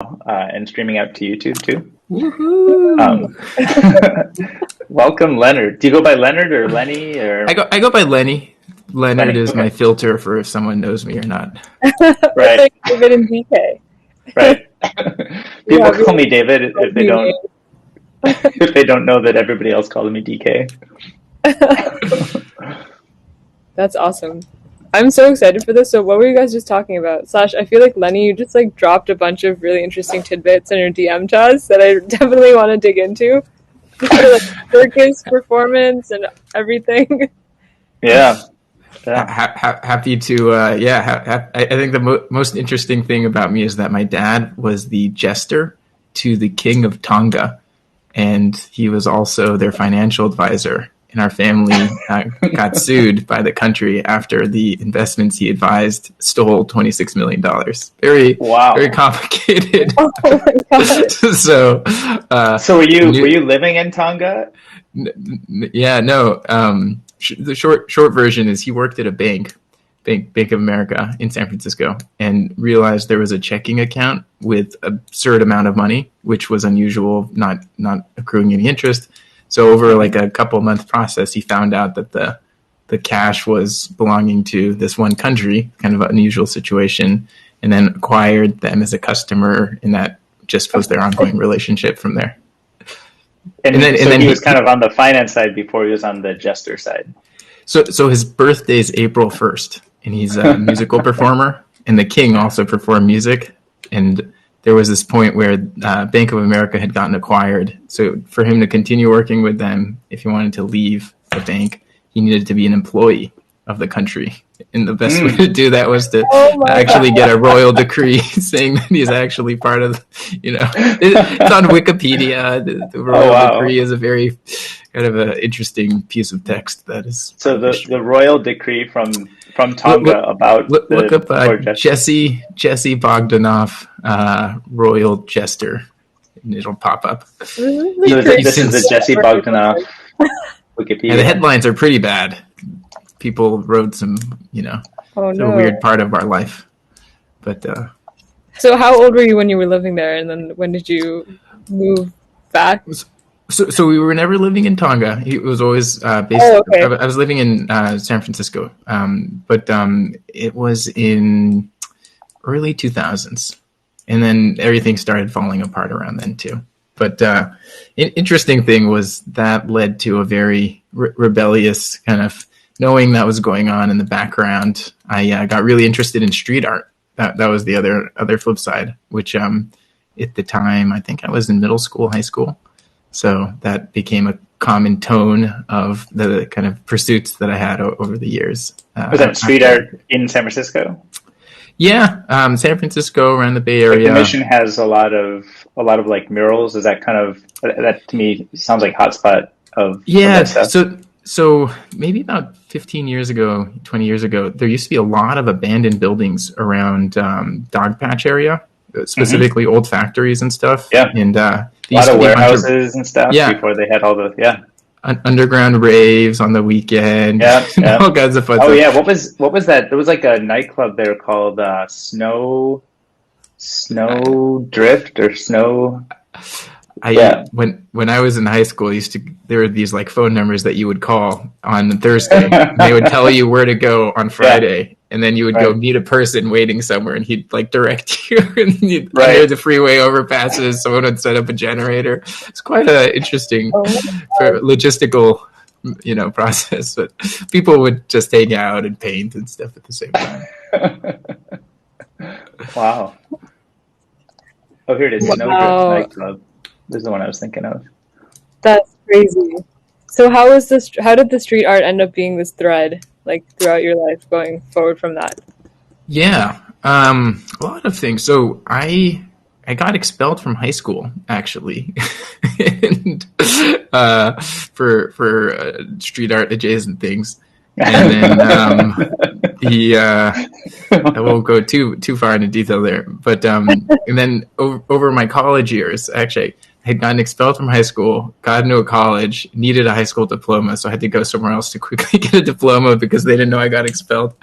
and streaming out to YouTube too. Woohoo! Welcome, Leonard. Do you go by Leonard or Lenny or? I go by Lenny. Leonard Lenny, is okay. my filter for if someone knows me or not. Right. Like David and DK. Right. People Yeah, call me David if they don't know that everybody else calls me DK. That's awesome. I'm so excited for this. So what were you guys just talking about? Slash, I feel like Lenny, you just like dropped a bunch of really interesting tidbits in your DM to us that I definitely want to dig into. Like circus performance and everything. Yeah. Happy to, I think the most interesting thing about me is that my dad was the jester to the king of Tonga, and he was also their financial advisor. And our family got sued by the country after the investments he advised stole $26 million. Very complicated. Oh my god! So were you living in Tonga? Yeah, no. The short version is he worked at a Bank of America in San Francisco, and realized there was a checking account with an absurd amount of money, which was unusual, not accruing any interest. So over like a couple month process, he found out that the cash was belonging to this one country, kind of an unusual situation, and then acquired them as a customer, and that just was their ongoing relationship from there. And then he was kind of on the finance side before he was on the jester side. So his birthday is April 1st, and he's a musical performer, and the king also performed music, and there was this point where Bank of America had gotten acquired. So for him to continue working with them, if he wanted to leave the bank, he needed to be an employee of the country. And the best way to do that was to actually get a royal decree saying that he's actually part of, it's on Wikipedia. The royal decree is a very kind of an interesting piece of text that is. So the royal decree from Tonga about look up Jesse Bogdanoff, royal jester, and it'll pop up. This is the Jesse Bogdanoff Wikipedia. And the headlines are pretty bad. People wrote some, it's a weird part of our life. But so how old were you when you were living there, and then when did you move back? So we were never living in Tonga. It was always based. Okay. I was living in San Francisco, but it was in early 2000s, and then everything started falling apart around then too. But an interesting thing was that led to a very rebellious kind of knowing that was going on in the background. I got really interested in street art. That was the other flip side, which at the time I think I was in middle school, high school. So that became a common tone of the kind of pursuits that I had over the years. Was that street art in San Francisco? Yeah, San Francisco, around the Bay Area. Like the Mission has a lot of like murals. Is that kind of that to me sounds like hotspot of yeah? Of that stuff. So maybe about 15 years ago, 20 years ago, there used to be a lot of abandoned buildings around Dogpatch area, specifically old factories and stuff. Yeah. And a lot of warehouses and stuff before they had all the underground raves on the weekend. Yeah. All kinds of fun stuff. Yeah. What was that? There was like a nightclub there called Snow Drift or Snow. When I was in high school, there were these like phone numbers that you would call on Thursday. They would tell you where to go on Friday, and then you would go meet a person waiting somewhere, and he'd like direct you. And you'd under the freeway overpasses, someone would set up a generator. It's quite an interesting logistical, process. But people would just hang out and paint and stuff at the same time. Wow. Oh, here it is. Snowdrift nightclub. This is the one I was thinking of. That's crazy. So how did the street art end up being this thread, like throughout your life going forward from that? Yeah, a lot of things. So I got expelled from high school, actually, and, for street art adjacent things. And then I won't go too far into detail there, but and then over my college years, actually, I had gotten expelled from high school, got into a college, needed a high school diploma, so I had to go somewhere else to quickly get a diploma because they didn't know I got expelled.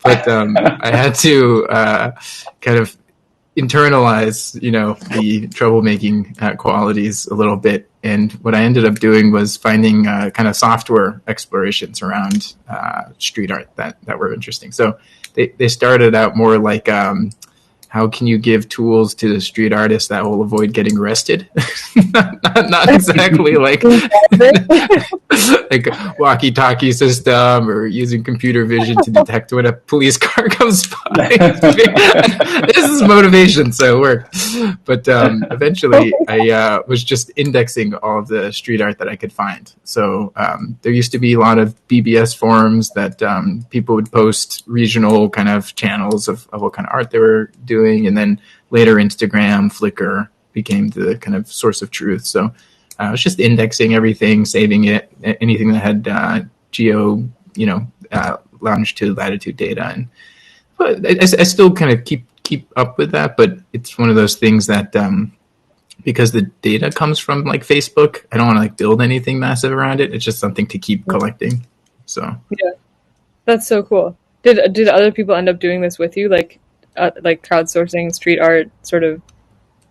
But I had to kind of internalize, the troublemaking qualities a little bit. And what I ended up doing was finding kind of software explorations around street art that were interesting. So they started out more like, how can you give tools to the street artist that will avoid getting arrested? not exactly like like a walkie-talkie system or using computer vision to detect when a police car comes by. This is motivation, so it worked. But eventually, I was just indexing all of the street art that I could find. So there used to be a lot of BBS forums that people would post regional kind of channels of what kind of art they were doing, and then later Instagram, Flickr became the kind of source of truth. So I was just indexing everything, saving it, anything that had geo, longitude, latitude data, and but I still kind of keep up with that. But it's one of those things that because the data comes from like Facebook, I don't want to like build anything massive around it. It's just something to keep collecting. So yeah, that's so cool. Did other people end up doing this with you, like crowdsourcing street art, sort of?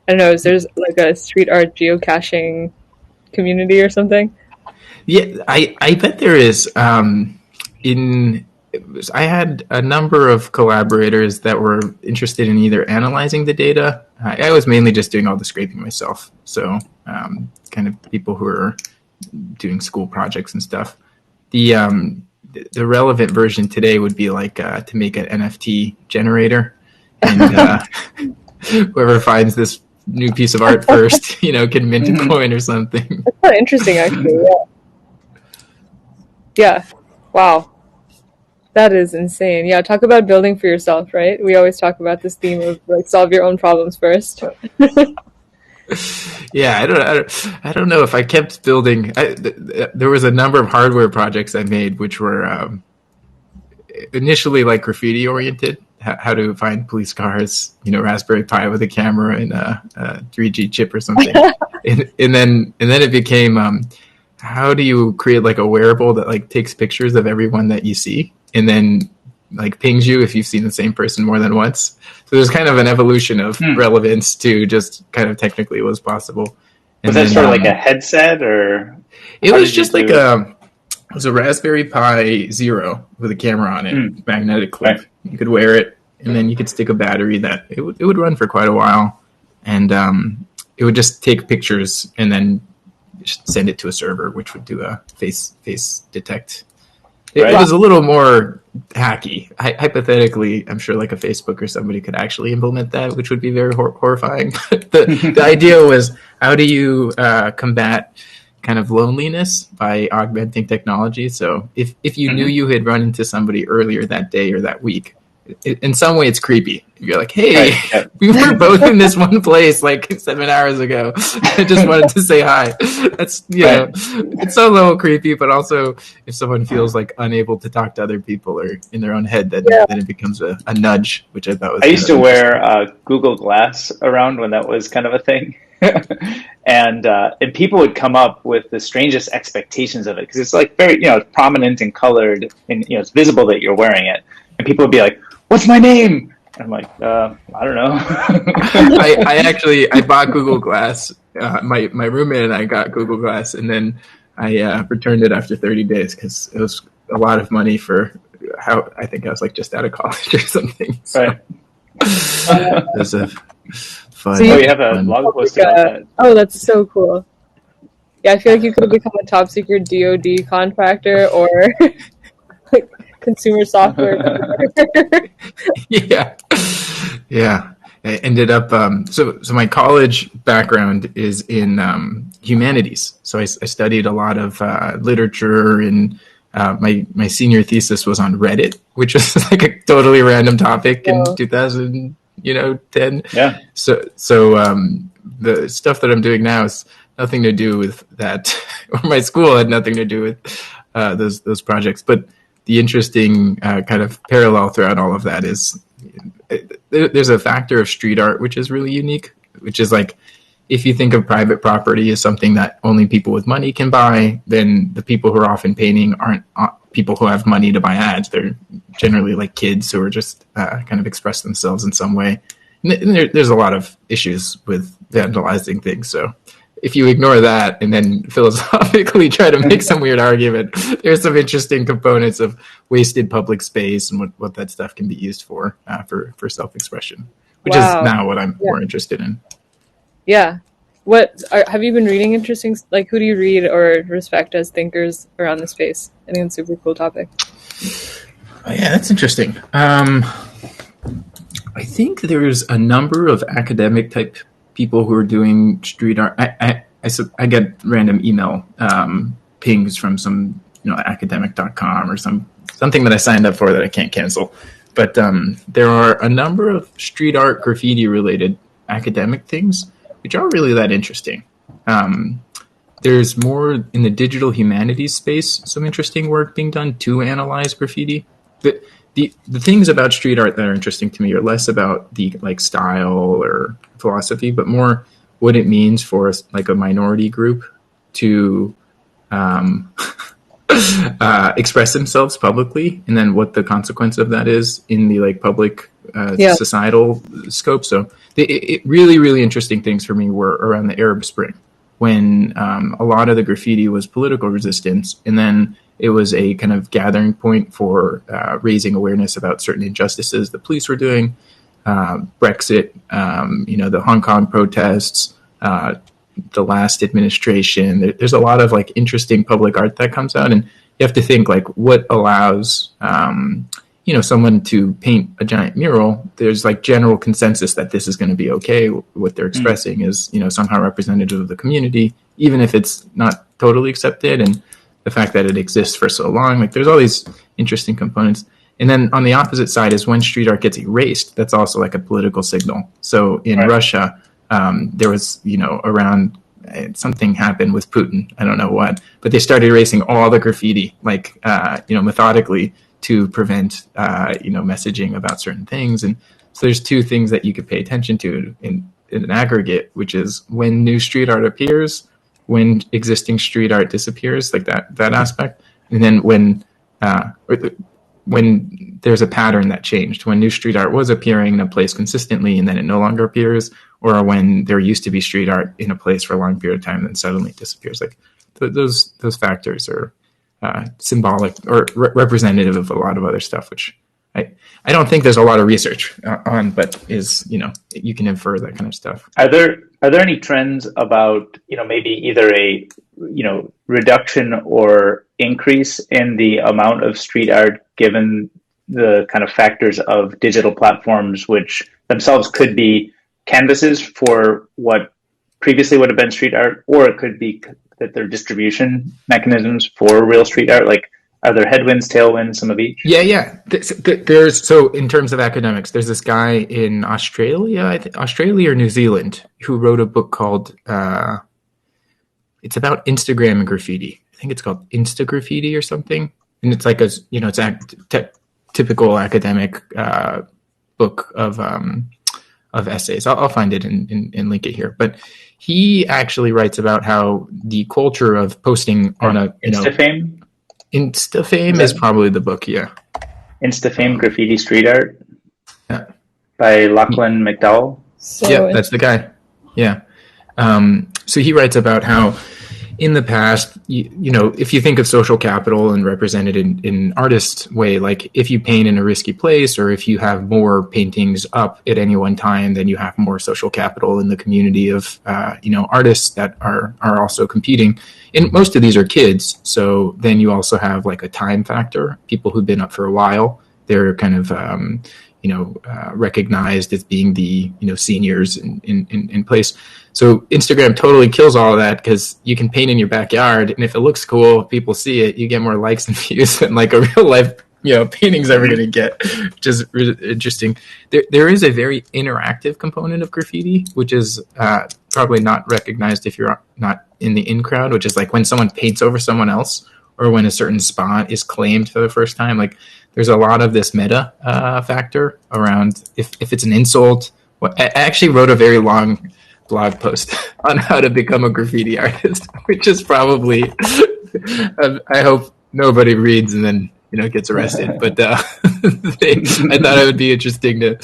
I don't know. Is there's like a street art geocaching community or something? Yeah, I bet there is. I had a number of collaborators that were interested in either analyzing the data. I was mainly just doing all the scraping myself. So kind of people who are doing school projects and stuff. The relevant version today would be like to make an NFT generator, and whoever finds this new piece of art first, can mint a coin or something. That's kind of interesting, actually. Yeah. Wow. That is insane. Yeah, talk about building for yourself, right? We always talk about this theme of like solve your own problems first. Yeah, I don't know if I kept building. There was a number of hardware projects I made which were initially like graffiti oriented. How to find police cars, Raspberry Pi with a camera and a 3G chip or something, and then it became how do you create like a wearable that like takes pictures of everyone that you see and then like pings you if you've seen the same person more than once. So there's kind of an evolution of relevance to just kind of technically what was possible. And was that sort of like a headset, or it was just like it was a Raspberry Pi Zero with a camera on it, magnetic clip. Right. You could wear it, and then you could stick a battery that it would run for quite a while, and it would just take pictures and then just send it to a server, which would do a face detect. It was a little more hacky. Hypothetically, I'm sure like a Facebook or somebody could actually implement that, which would be very horrifying. The idea was, how do you combat kind of loneliness by augmenting technology? So if you knew you had run into somebody earlier that day or that week, in some way it's creepy. You're like, hey, we were both in this one place like 7 hours ago. I just wanted to say hi. That's, it's a little creepy, but also if someone feels like unable to talk to other people or in their own head, then it becomes a nudge, which I thought was. I used to wear Google Glass around when that was kind of a thing. and people would come up with the strangest expectations of it, because it's like very, prominent and colored, and, it's visible that you're wearing it. And people would be like, "What's my name?" And I'm like, I don't know. I bought Google Glass. My roommate and I got Google Glass, and then I returned it after 30 days because it was a lot of money for how I think I was like just out of college or something. So, right. It was a fun. So you have a blog post about that. Oh, that's so cool. Yeah, I feel like you could become a top secret DoD contractor or like consumer software. Yeah. I ended up so my college background is in humanities. So I studied a lot of literature, and my senior thesis was on Reddit, which was like a totally random topic in 2010. Yeah. So the stuff that I'm doing now is nothing to do with that, or my school had nothing to do with those projects. But the interesting kind of parallel throughout all of that is there's a factor of street art which is really unique, which is like, if you think of private property as something that only people with money can buy, then the people who are often painting aren't people who have money to buy ads. They're generally like kids who are just kind of express themselves in some way. there's a lot of issues with vandalizing things. So if you ignore that and then philosophically try to make some weird argument, there's some interesting components of wasted public space and what that stuff can be used for self-expression, which is now what I'm more interested in. Yeah. Have you been reading interesting, like who do you read or respect as thinkers around the space? I think it's a super cool topic. Oh, yeah, that's interesting. I think there's a number of academic type people who are doing street art. I get random email pings from some academic.com or something that I signed up for that I can't cancel. But there are a number of street art graffiti related academic things which aren't really that interesting. There's more in the digital humanities space, some interesting work being done to analyze graffiti. The things about street art that are interesting to me are less about the style or philosophy, but more what it means for a minority group to express themselves publicly, and then what the consequence of that is in the public societal scope. So really, really interesting things for me were around the Arab Spring, when a lot of the graffiti was political resistance, and then it was a kind of gathering point for raising awareness about certain injustices the police were doing, Brexit, the Hong Kong protests, the last administration. There's a lot of interesting public art that comes out, and you have to think what allows someone to paint a giant mural. There's general consensus that this is going to be okay. What they're expressing is somehow representative of the community, even if it's not totally accepted, and the fact that it exists for so long. There's all these interesting components. And then on the opposite side is when street art gets erased, that's also a political signal. So in Russia, there was, around something happened with Putin. I don't know what, but they started erasing all the graffiti, methodically to prevent, messaging about certain things. And so there's two things that you could pay attention to in an aggregate, which is when new street art appears, when existing street art disappears, that aspect. And then when there's a pattern that changed, when new street art was appearing in a place consistently and then it no longer appears, or when there used to be street art in a place for a long period of time and then suddenly it disappears. Those factors are symbolic or representative of a lot of other stuff, which I don't think there's a lot of research on, but is, you can infer that kind of stuff. Are there any trends about, maybe either a, reduction or increase in the amount of street art given the kind of factors of digital platforms, which themselves could be canvases for what previously would have been street art, or it could be that they're distribution mechanisms for real street art? Are there headwinds, tailwinds, some of each? Yeah. So in terms of academics, there's this guy in Australia or New Zealand, who wrote a book called, it's about Instagram and graffiti. I think it's called Insta Graffiti or something. And it's it's typical academic book of essays. I'll find it and link it here. But he actually writes about how the culture of posting on a InstaFame. InstaFame is probably the book, yeah. InstaFame Graffiti Street Art, yeah, by Lachlan McDowell. That's the guy. Yeah. So he writes about how in the past, if you think of social capital and represented in artist way, if you paint in a risky place, or if you have more paintings up at any one time, then you have more social capital in the community of, artists that are also competing. And most of these are kids. So then you also have a time factor. People who've been up for a while, they're kind of, recognized as being the, seniors in place. So Instagram totally kills all of that, because you can paint in your backyard, and if it looks cool, people see it, you get more likes and views than a real life, painting's ever going to get, which is interesting. There is a very interactive component of graffiti, which is probably not recognized if you're not in the in crowd, which is when someone paints over someone else, or when a certain spot is claimed for the first time. There's a lot of this meta factor around if it's an insult. I actually wrote a very long blog post on how to become a graffiti artist, which is probably, I hope nobody reads and then gets arrested. But I thought it would be interesting to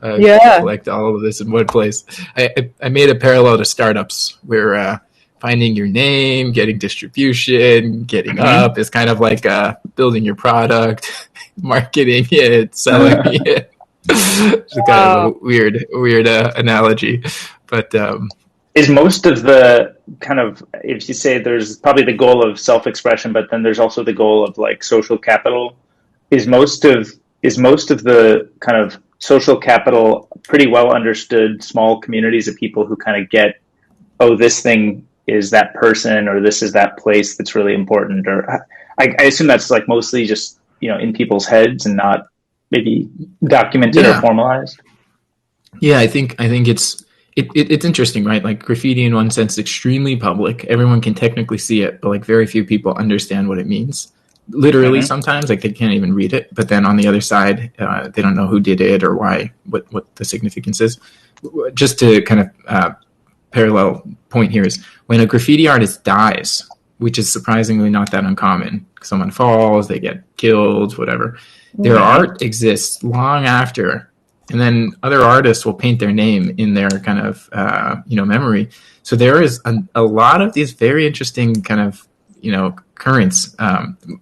Yeah. collect all of this in one place. I made a parallel to startups where finding your name, getting distribution, getting up is kind of like building your product, marketing it, selling it. It's kind of a weird analogy, but is most of the kind of, if you say there's probably the goal of self-expression, but then there's also the goal of like social capital, is most of the kind of social capital pretty well understood small communities of people who kind of get, oh, this thing is that person, or this is that place that's really important, or I assume that's like mostly just, you know, in people's heads and not maybe documented or formalized. Yeah, I think it's interesting, right? Like graffiti in one sense, extremely public. Everyone can technically see it, but like very few people understand what it means. Literally, sometimes like they can't even read it. But then on the other side, they don't know who did it or why, what the significance is. Just to kind of parallel point here is when a graffiti artist dies, which is surprisingly not that uncommon. Someone falls, they get killed, whatever. Their art exists long after, and then other artists will paint their name in their kind of memory. So there is a lot of these very interesting kind of currents.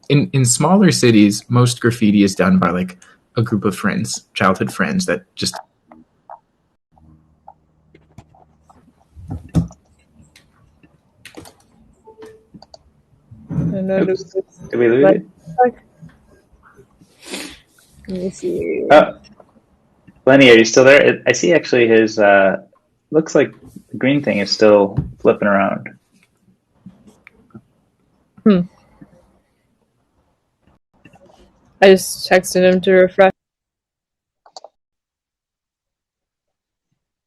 In smaller cities, most graffiti is done by like a group of friends, childhood friends that just. Did we lose it? Let me see. Lenny, are you still there? I see actually his, looks like the green thing is still flipping around. I just texted him to refresh.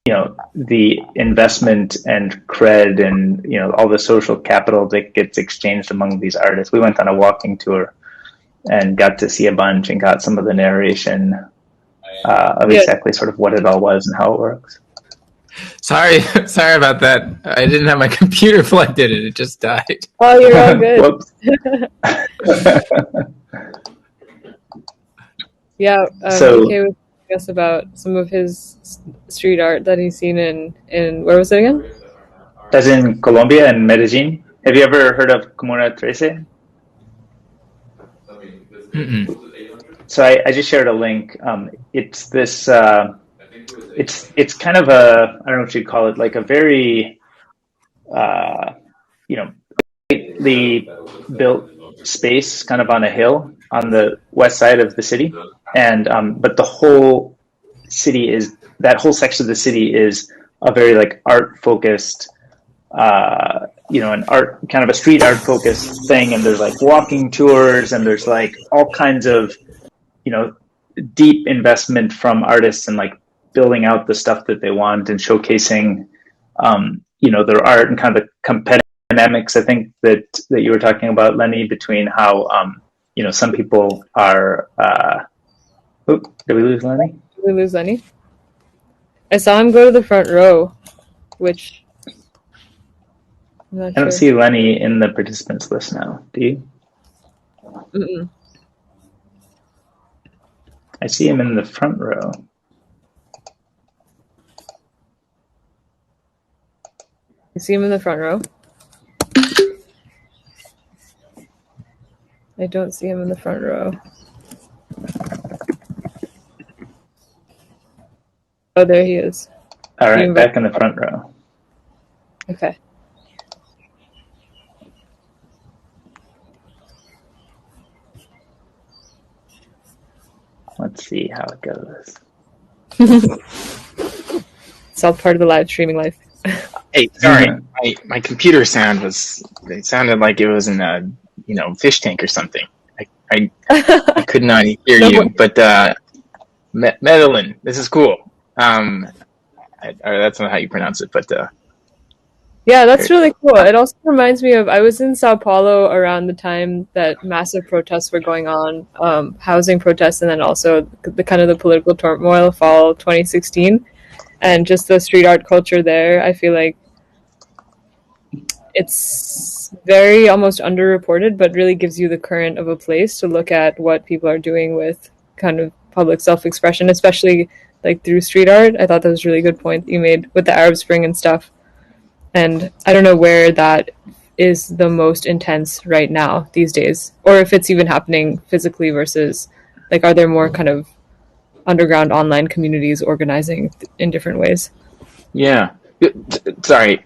You know, the investment and cred and, you know, all the social capital that gets exchanged among these artists. We went on a walking tour and got to see a bunch and got some of the narration of exactly sort of what it all was and how it works. Sorry about that. I didn't have my computer plugged in and it just died. Oh, you're all good. Whoops. Yeah, So, DK was telling us about some of his street art that he's seen in where was it again? as in Colombia and Medellin. Have you ever heard of Comuna 13? So I just shared a link. It's this. It's kind of a, I don't know what you'd call it, like a very, tightly built space, kind of on a hill on the west side of the city, and but the whole city is, that whole section of the city is a very like art focused. An art, kind of a street art focused thing, and there's like walking tours, and there's like all kinds of, deep investment from artists and like building out the stuff that they want and showcasing, their art, and kind of the competitive dynamics. I think that you were talking about, Lenny, between how, some people are. Did we lose Lenny? Did we lose Lenny? I saw him go to the front row, which. I don't see Lenny in the participants list now. Do you? Mm-mm. I see him in the front row. You see him in the front row? I don't see him in the front row. Oh, there he is. All right, back in the front row. Okay. Let's see how it goes. It's all part of the live streaming life. Hey, sorry, my computer sound it sounded like it was in a fish tank or something. I could not hear you, but Medellin, this is cool. That's not how you pronounce it, but yeah, that's really cool. It also reminds me of, I was in Sao Paulo around the time that massive protests were going on, housing protests, and then also the kind of the political turmoil, fall 2016, and just the street art culture there. I feel like it's very almost underreported, but really gives you the current of a place to look at what people are doing with kind of public self-expression, especially like through street art. I thought that was a really good point that you made with the Arab Spring and stuff. And I don't know where that is the most intense right now these days, or if it's even happening physically versus like, are there more kind of underground online communities organizing in different ways? Yeah. Sorry.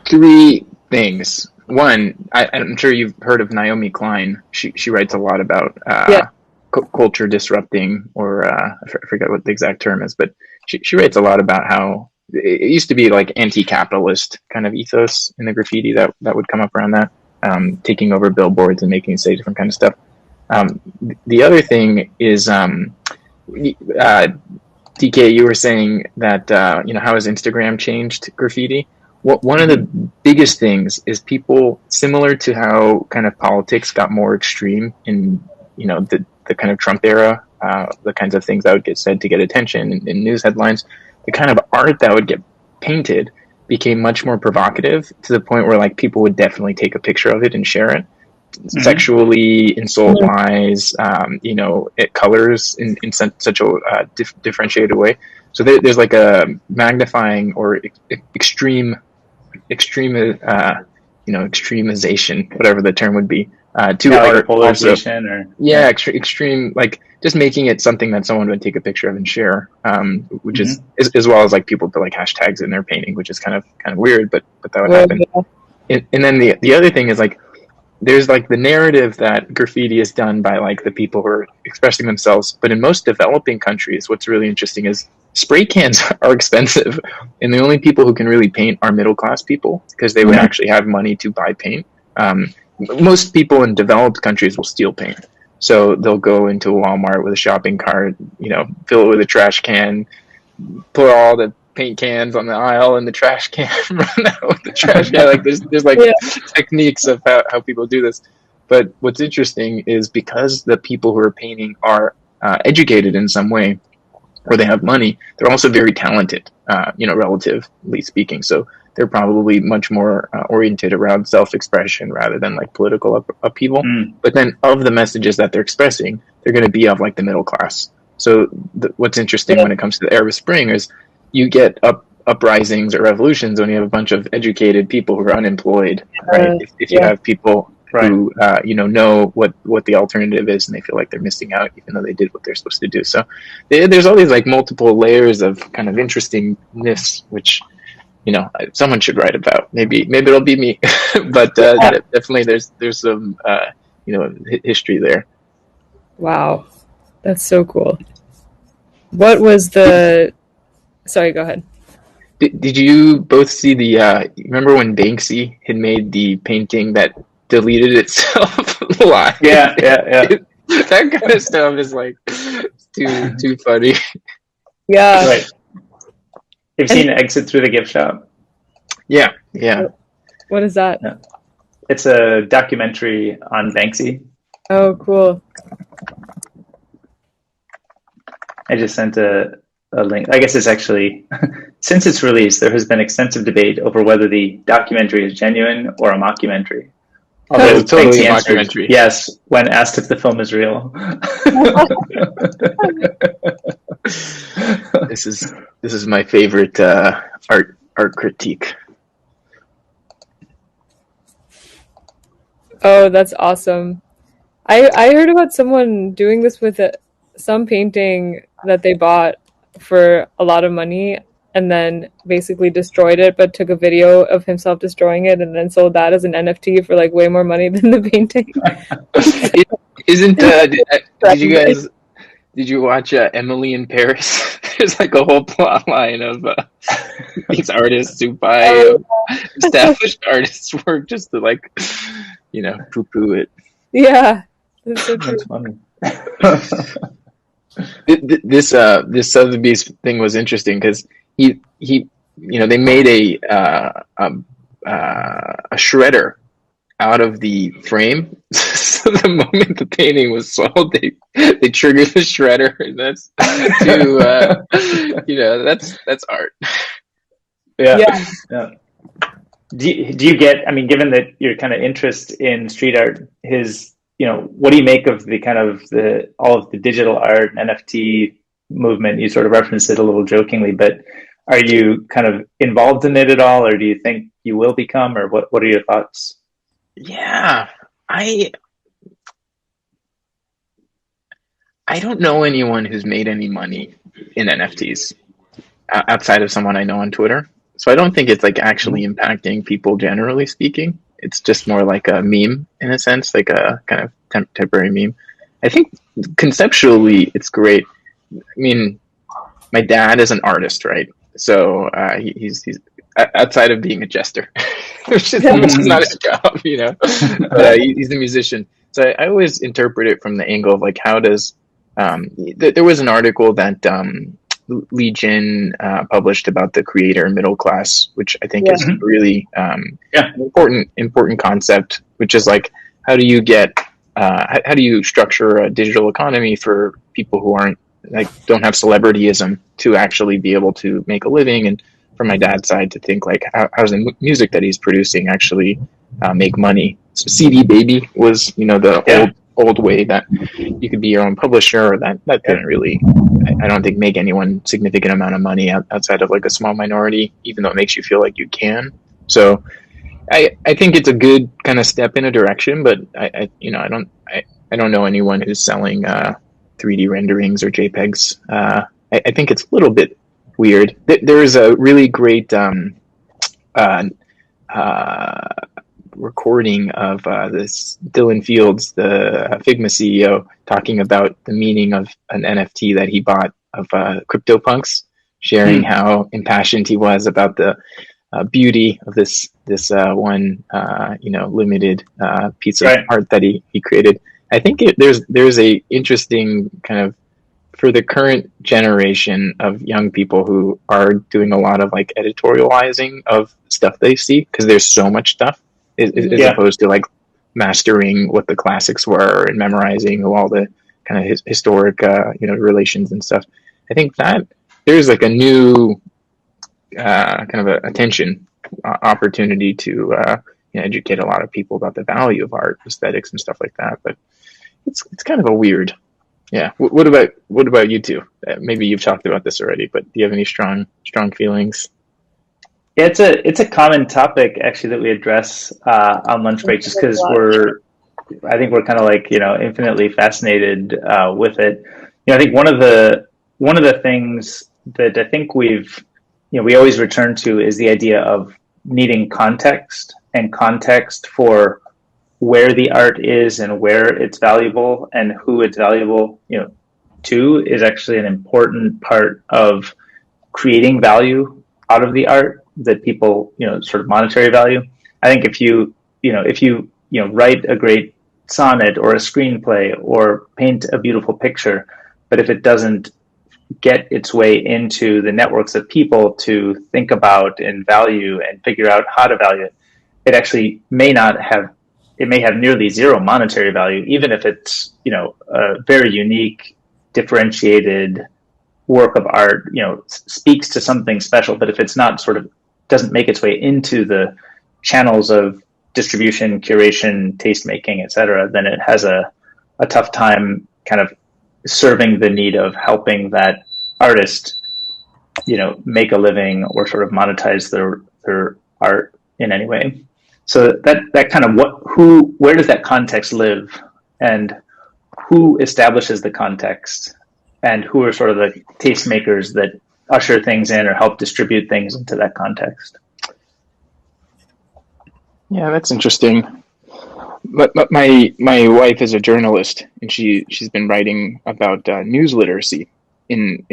Three things. One, I'm sure you've heard of Naomi Klein. She writes a lot about culture disrupting, or I forget what the exact term is, but she writes a lot about how it used to be like anti-capitalist kind of ethos in the graffiti that would come up around that, taking over billboards and making it say different kind of stuff. The other thing is, DK, you were saying that how has Instagram changed graffiti? One of the biggest things is people, similar to how kind of politics got more extreme in the kind of Trump era, the kinds of things that would get said to get attention in news headlines, the kind of art that would get painted became much more provocative, to the point where like people would definitely take a picture of it and share it. Sexually, insult wise, it colors in such a differentiated way. So there's like a magnifying or extremization, whatever the term would be, to art, like polarization, also, extreme, like just making it something that someone would take a picture of and share, which is as well as like people put like hashtags in their painting, which is kind of weird, but that would happen. And then the other thing is like, there's like the narrative that graffiti is done by like the people who are expressing themselves, but in most developing countries, what's really interesting is spray cans are expensive, and the only people who can really paint are middle class people, because they would actually have money to buy paint. Most people in developed countries will steal paint, so they'll go into a Walmart with a shopping cart, fill it with a trash can, put all the paint cans on the aisle and the trash can, run out with the trash can. Like there's like techniques of how people do this. But what's interesting is, because the people who are painting are educated in some way, or they have money, they're also very talented, relatively speaking. So they're probably much more oriented around self-expression rather than like political upheaval. But then of the messages that they're expressing, they're going to be of like the middle class. So what's interesting when it comes to the Arab Spring is, you get uprisings or revolutions when you have a bunch of educated people who are unemployed, right? If you have people who know what the alternative is, and they feel like they're missing out even though they did what they're supposed to do. So there's all these like multiple layers of kind of interestingness, which someone should write about. Maybe it'll be me, but definitely there's some history there. Wow, that's so cool. What was the? Sorry, go ahead. Did you both see remember when Banksy had made the painting that deleted itself live? Yeah. That kind of stuff is like too funny. Yeah. Right. You've seen Exit Through the Gift Shop? Yeah. What is that? Yeah. It's a documentary on Banksy. Oh, cool. I just sent a link. I guess it's actually, since its release, there has been extensive debate over whether the documentary is genuine or a mockumentary. Although it's totally a mockumentary. Yes, when asked if the film is real. This is my favorite art critique. Oh, that's awesome. I heard about someone doing this with some painting that they bought for a lot of money, and then basically destroyed it, but took a video of himself destroying it and then sold that as an NFT for like way more money than the painting. Did you watch Emily in Paris? There's like a whole plot line of these artists who buy established artists' work just to like, poo-poo it. Yeah, that's so true. That's funny. This Sotheby's thing was interesting because he they made a shredder out of the frame. So the moment the painting was sold, they triggered the shredder. And that's that's art. Yeah. Do you get? I mean, given that your kind of interest in street art, what do you make of the kind of all of the digital art, NFT movement. You sort of referenced it a little jokingly, but are you kind of involved in it at all, or do you think you will become, or what are your thoughts? Yeah, I don't know anyone who's made any money in NFTs outside of someone I know on Twitter. So I don't think it's like actually impacting people generally speaking. It's just more like a meme in a sense, like a kind of temporary meme. I think conceptually it's great. I mean, my dad is an artist, right? So he's outside of being a jester, which is not his job, you know. But he's a musician. So I always interpret it from the angle of like, how does there was an article that Legion published about the creator middle class, which I think is really important concept, which is like, how do you get how do you structure a digital economy for people who aren't like don't have celebrityism to actually be able to make a living? And from my dad's side to think like, how's the music that he's producing actually make money? So CD Baby was, you know, the old way that you could be your own publisher, or that didn't really, I don't think, make anyone significant amount of money outside of like a small minority, even though it makes you feel like you can. So I think it's a good kind of step in a direction, but I don't know anyone who's selling 3D renderings or JPEGs. I think it's a little bit weird. There is a really great recording of this Dylan Fields, the Figma CEO, talking about the meaning of an NFT that he bought of CryptoPunks, sharing how impassioned he was about the beauty of this one limited piece of art that he created. I think there's a interesting kind of, for the current generation of young people who are doing a lot of like editorializing of stuff they see, because there's so much stuff, as opposed to like mastering what the classics were and memorizing all the kind of historic relations and stuff. I think that there's like a new kind of a attention opportunity to educate a lot of people about the value of art, aesthetics, and stuff like that. But it's kind of a weird. Yeah. What about you two? Maybe you've talked about this already, but do you have any strong feelings? Yeah, it's a common topic actually that we address on Lunchbreak, just because I think we're kind of like, infinitely fascinated with it. I think one of the things that I think we always return to is the idea of needing context, and context for where the art is and where it's valuable and who it's valuable, to, is actually an important part of creating value out of the art that people, sort of monetary value. I think if you write a great sonnet or a screenplay or paint a beautiful picture, but if it doesn't get its way into the networks of people to think about and value and figure out how to value it, it actually may have nearly zero monetary value, even if it's, a very unique, differentiated work of art, speaks to something special. But if it's not doesn't make its way into the channels of distribution, curation, tastemaking, etc., then it has a tough time kind of serving the need of helping that artist, make a living or sort of monetize their art in any way. So that kind of where does that context live, and who establishes the context, and who are sort of the tastemakers that usher things in or help distribute things into that context? Yeah, that's interesting. But my wife is a journalist, and she's been writing about news literacy. In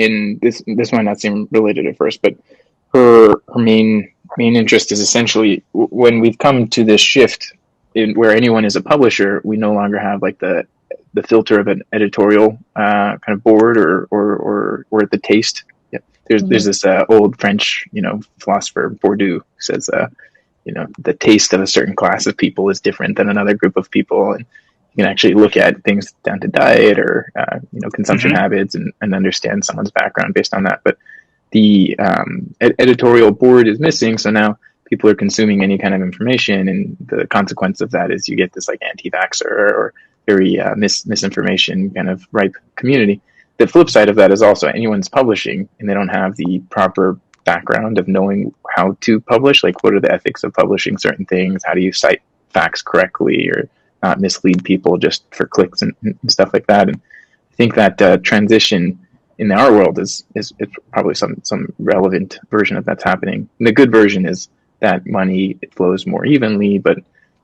this might not seem related at first, but her main interest is essentially, when we've come to this shift where anyone is a publisher, we no longer have like the filter of an editorial kind of board or the taste. Yeah. There's this old French philosopher, Bourdieu, who says the taste of a certain class of people is different than another group of people, and you can actually look at things down to diet or consumption habits and understand someone's background based on that. But the editorial board is missing, so now people are consuming any kind of information, and the consequence of that is you get this like anti-vaxxer or very misinformation kind of ripe community. the flip side of that is also anyone's publishing and they don't have the proper background of knowing how to publish, like what are the ethics of publishing certain things, how do you cite facts correctly or not mislead people just for clicks and stuff like that. And I think that transition in our world is probably some relevant version of that's happening. And the good version is that money flows more evenly, but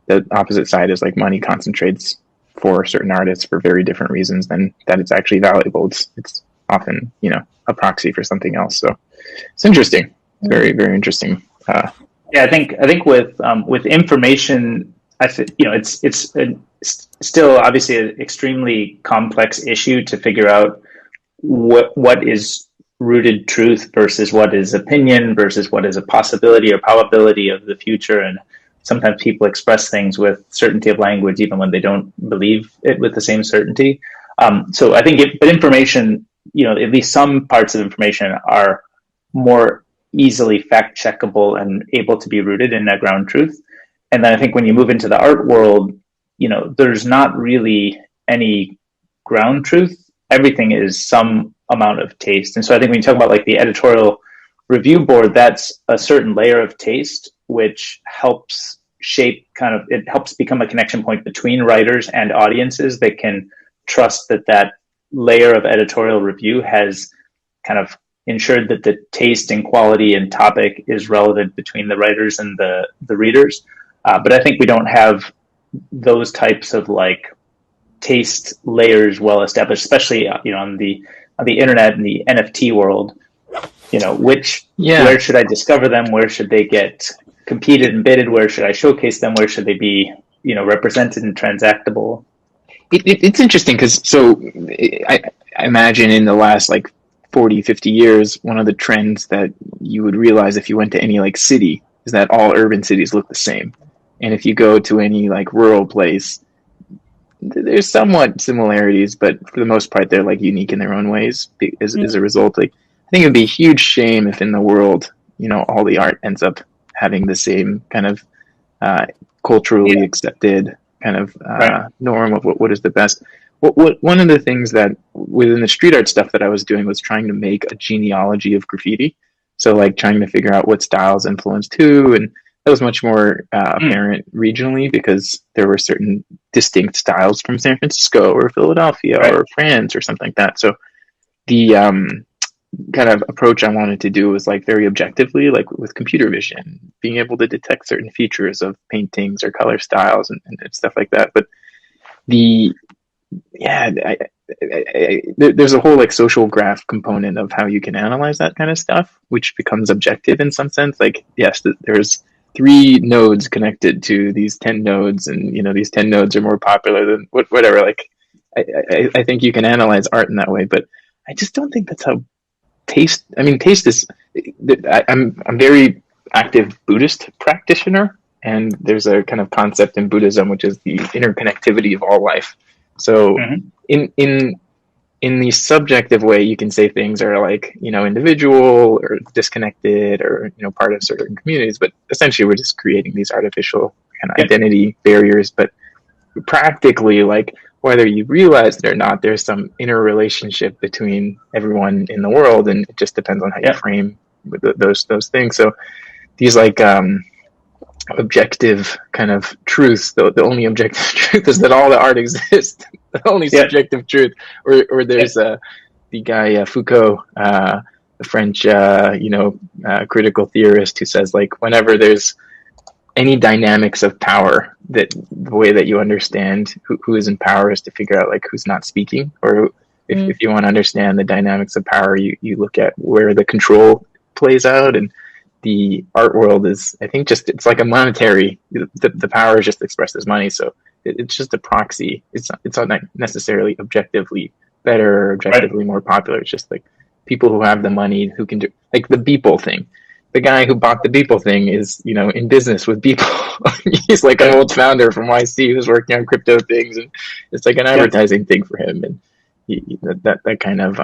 the opposite side is like money concentrates for certain artists for very different reasons than that it's actually valuable. It's often, you know, a proxy for something else. So it's interesting. It's very, very interesting. Yeah, I think with information, you know, it's still obviously an extremely complex issue to figure out what is rooted truth versus what is opinion versus what is a possibility or probability of the future. And sometimes people express things with certainty of language even when they don't believe it with the same certainty. So I think but information, you know, at least some parts of information are more easily fact checkable and able to be rooted in a ground truth. And then I think when you move into the art world, you know, there's not really any ground truth. Everything is some amount of taste. And so I think when you talk about like the editorial review board, that's a certain layer of taste, which helps shape it helps become a connection point between writers and audiences that can trust that layer of editorial review has kind of ensured that the taste and quality and topic is relevant between the writers and the readers. But I think we don't have those types of like taste layers well established, especially you know on the internet and the NFT world. You know, where should I discover them? Where should they get competed and bidded? Where should I showcase them? Where should they be, you know, represented and transactable? It's interesting because I imagine in the last like 40, 50 years, one of the trends that you would realize if you went to any like city is that all urban cities look the same. And if you go to any like rural place, there's somewhat similarities, but for the most part, they're like unique in their own ways as a result. Like, I think it'd be a huge shame if in the world, you know, all the art ends up having the same kind of culturally accepted kind of norm of what is the best. One of the things that within the street art stuff that I was doing was trying to make a genealogy of graffiti. So like trying to figure out what styles influenced who, and that was much more apparent regionally because there were certain distinct styles from San Francisco or Philadelphia or France or something like that. So the kind of approach I wanted to do was like very objectively, like with computer vision, being able to detect certain features of paintings or color styles and stuff like that. But there's a whole like social graph component of how you can analyze that kind of stuff, which becomes objective in some sense. Like, yes, there's 3 nodes connected to these 10 nodes, and you know these 10 nodes are more popular than whatever. Like, I think you can analyze art in that way, but I just don't think that's how taste. I mean, taste is. I'm very active Buddhist practitioner, and there's a kind of concept in Buddhism which is the interconnectivity of all life. So in the subjective way, you can say things are like, you know, individual or disconnected or, you know, part of certain communities, but essentially we're just creating these artificial kind of identity barriers. But practically, like, whether you realize it or not, there's some interrelationship between everyone in the world, and it just depends on how you frame those things. So these like objective kind of truths, the only objective truth is that all the art exists. The only subjective truth, or there's the guy Foucault, the French critical theorist, who says like whenever there's any dynamics of power, that the way that you understand who is in power is to figure out like who's not speaking, or if you want to understand the dynamics of power, you look at where the control plays out. And the art world is, I think, it's like a monetary, the power is just expressed as money. So it's just a proxy. It's not necessarily objectively better or objectively more popular. It's just like people who have the money who can do, like the Beeple thing. The guy who bought the Beeple thing is, you know, in business with Beeple. He's like an old founder from YC who's working on crypto things, and it's like an advertising thing for him. And that kind of,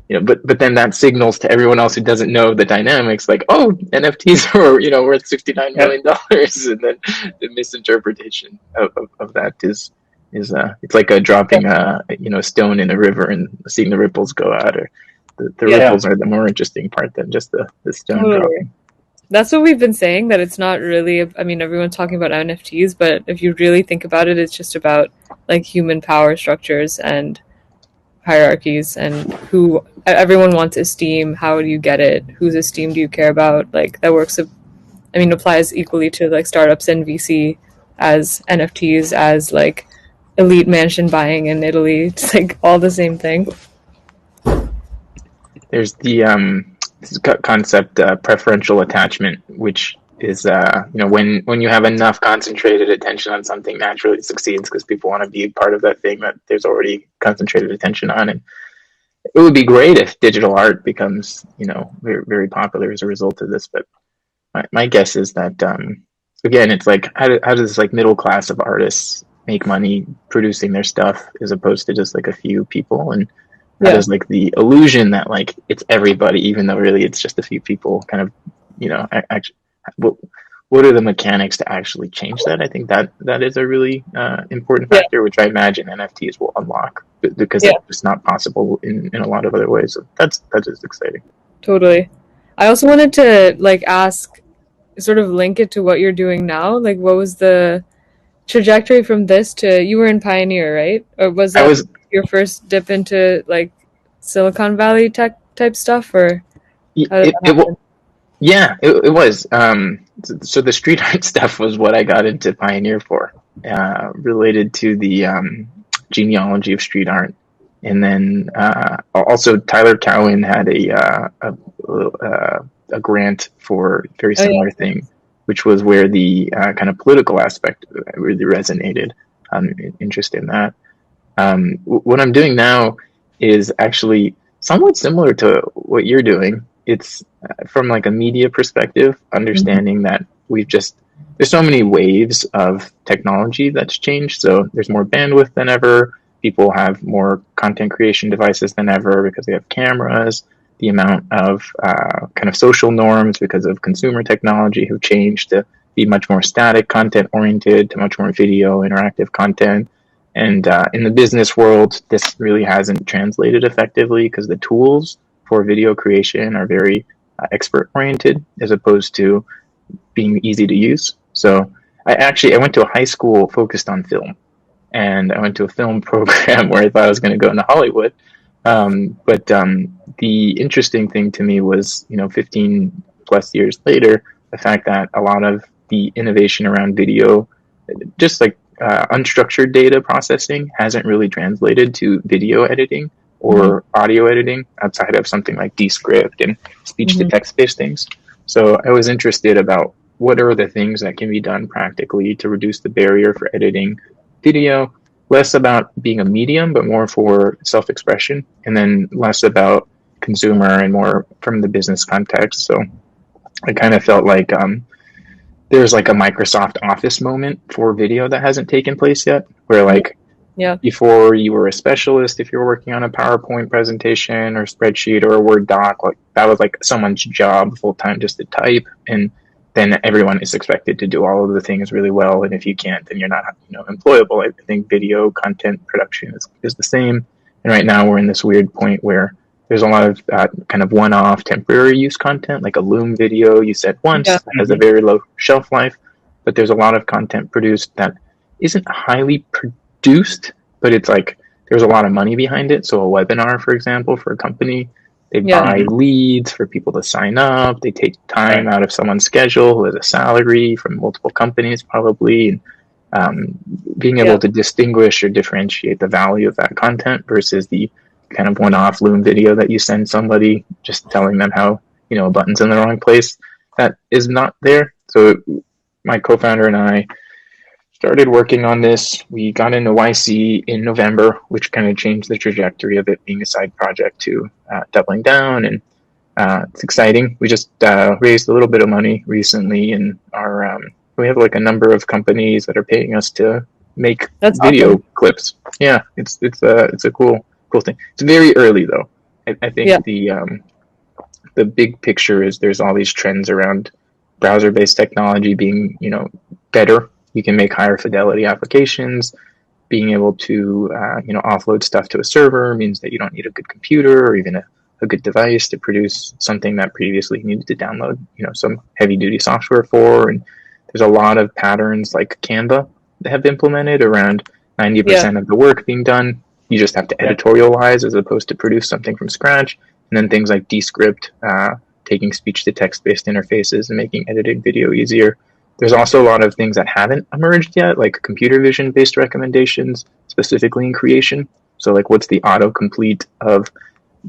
you know, but then that signals to everyone else who doesn't know the dynamics, like, oh, NFTs are, you know, worth $69 million, and then the misinterpretation of that is it's like a dropping a stone in a river and seeing the ripples go out, or the ripples are the more interesting part than just the stone dropping. That's what we've been saying, that it's not really, I mean, everyone's talking about NFTs, but if you really think about it, it's just about like human power structures and hierarchies, and who everyone wants esteem. How do you get it? Whose esteem do you care about? Like that applies equally to like startups and VC as NFTs, as like elite mansion buying in Italy. It's like all the same thing. There's the concept preferential attachment, which is when you have enough concentrated attention on something, naturally it succeeds because people want to be part of that thing that there's already concentrated attention on. And it would be great if digital art becomes very, very popular as a result of this. But my guess is that again, it's like how does this like middle class of artists make money producing their stuff as opposed to just like a few people? And how does like the illusion that like it's everybody, even though really it's just a few people, kind of actually, what are the mechanics to actually change that? I think that is a really important factor, which I imagine NFTs will unlock, because it's just not possible in a lot of other ways. So that is exciting. Totally. I also wanted to like ask, sort of link it to what you're doing now. Like, what was the trajectory from this to, you were in Pioneer, right? Or was that your first dip into like Silicon Valley tech type stuff, or how did that happen? It was. So the street art stuff was what I got into Pioneer for, related to the genealogy of street art. And then also Tyler Cowen had a grant for a very similar thing, which was where the kind of political aspect really resonated. Interest in that. What I'm doing now is actually somewhat similar to what you're doing. It's from like a media perspective, understanding that there's so many waves of technology that's changed. So there's more bandwidth than ever. People have more content creation devices than ever because they have cameras. The amount of kind of social norms because of consumer technology have changed to be much more static content oriented to much more video interactive content. And in the business world, this really hasn't translated effectively because the tools for video creation are very expert oriented as opposed to being easy to use. So I went to a high school focused on film, and I went to a film program where I thought I was going to go into Hollywood. But the interesting thing to me was, 15 plus years later, the fact that a lot of the innovation around video, just like unstructured data processing, hasn't really translated to video editing or audio editing outside of something like Descript and speech to text based things. So I was interested about what are the things that can be done practically to reduce the barrier for editing video, less about being a medium, but more for self-expression, and then less about consumer and more from the business context. So I kind of felt like there's like a Microsoft Office moment for video that hasn't taken place yet, where like before you were a specialist, if you were working on a PowerPoint presentation or spreadsheet or a Word doc, like that was like someone's job full time just to type, and then everyone is expected to do all of the things really well. And if you can't, then you're not employable. I think video content production is the same. And right now we're in this weird point where there's a lot of kind of one-off temporary use content, like a Loom video you said once that has a very low shelf life, but there's a lot of content produced that isn't highly produced, but it's like there's a lot of money behind it. So a webinar, for example, for a company, they buy leads for people to sign up. They take time out of someone's schedule who has a salary from multiple companies probably, and being able to distinguish or differentiate the value of that content versus the kind of one-off Loom video that you send somebody just telling them how, a button's in the wrong place, that is not there. So my co-founder and I started working on this. We got into YC in November, which kind of changed the trajectory of it being a side project to doubling down. And it's exciting. We just raised a little bit of money recently, and we have like a number of companies that are paying us to make video clips. Yeah, it's a cool thing. It's very early though. I think the big picture is there's all these trends around browser-based technology being, better. You can make higher fidelity applications, being able to offload stuff to a server means that you don't need a good computer or even a good device to produce something that previously you needed to download some heavy duty software for. And there's a lot of patterns like Canva that have implemented around 90% of the work being done. You just have to editorialize as opposed to produce something from scratch. And then things like Descript, taking speech to text based interfaces and making editing video easier. There's also a lot of things that haven't emerged yet, like computer vision based recommendations, specifically in creation. So like what's the autocomplete of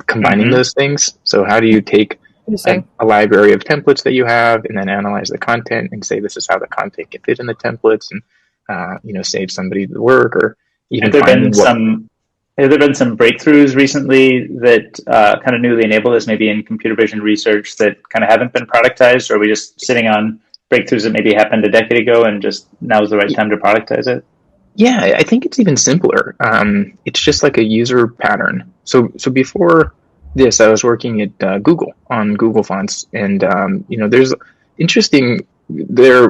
combining those things? So how do you take a library of templates that you have and then analyze the content and say this is how the content can fit in the templates and save somebody the work? Or even have there been some breakthroughs recently that kind of newly enable this, maybe in computer vision research, that kind of haven't been productized? Or are we just sitting on breakthroughs that maybe happened a decade ago and just now is the right time to productize it? Yeah, I think it's even simpler. It's just like a user pattern. So before this, I was working at Google on Google Fonts, and there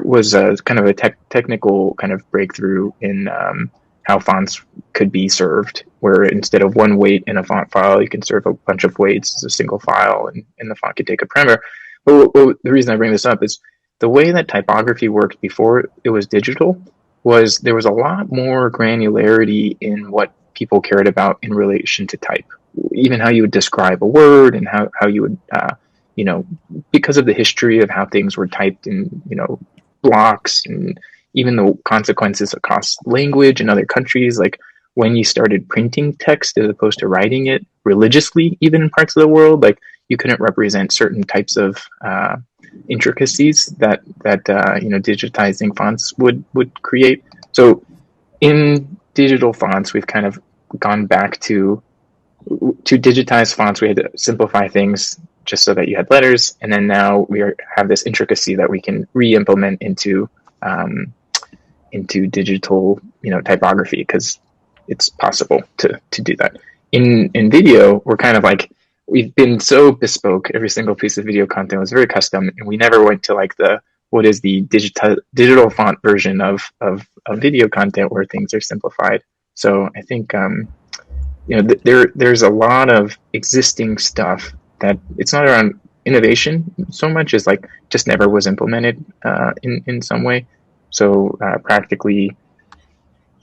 was a kind of a technical kind of breakthrough in how fonts could be served, where instead of one weight in a font file, you can serve a bunch of weights as a single file, and the font could take a primer. Well, the reason I bring this up is the way that typography worked before it was digital was there was a lot more granularity in what people cared about in relation to type, even how you would describe a word and how you would, because of the history of how things were typed in, blocks, and even the consequences across language in other countries, like when you started printing text as opposed to writing it religiously, even in parts of the world, like you couldn't represent certain types of intricacies that digitizing fonts would create. So in digital fonts, we've kind of gone back to digitize fonts. We had to simplify things just so that you had letters, and then now we have this intricacy that we can re-implement into digital typography, because it's possible to do that. In video, we're kind of like, we've been so bespoke. Every single piece of video content was very custom, and we never went to like what is the digital font version of video content where things are simplified. So I think there's a lot of existing stuff that it's not around innovation so much as like just never was implemented in some way. So practically,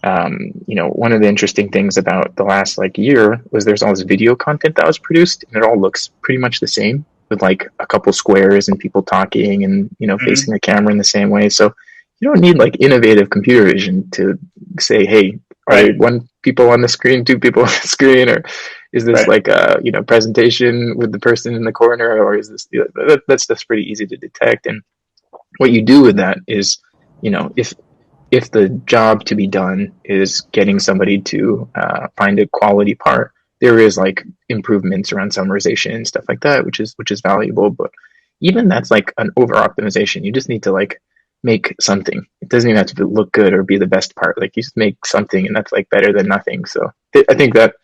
one of the interesting things about the last year was there's all this video content that was produced, and it all looks pretty much the same, with like a couple squares and people talking and facing the camera in the same way. So you don't need like innovative computer vision to say, hey, are there one people on the screen, two people on the screen, or is this like a presentation with the person in the corner, or is this that stuff's pretty easy to detect. And what you do with that is, if the job to be done is getting somebody to find a quality part, there is like improvements around summarization and stuff like that, which is valuable. But even that's like an over optimization. You just need to like make something. It doesn't even have to look good or be the best part. Like you just make something, and that's like better than nothing. So I think that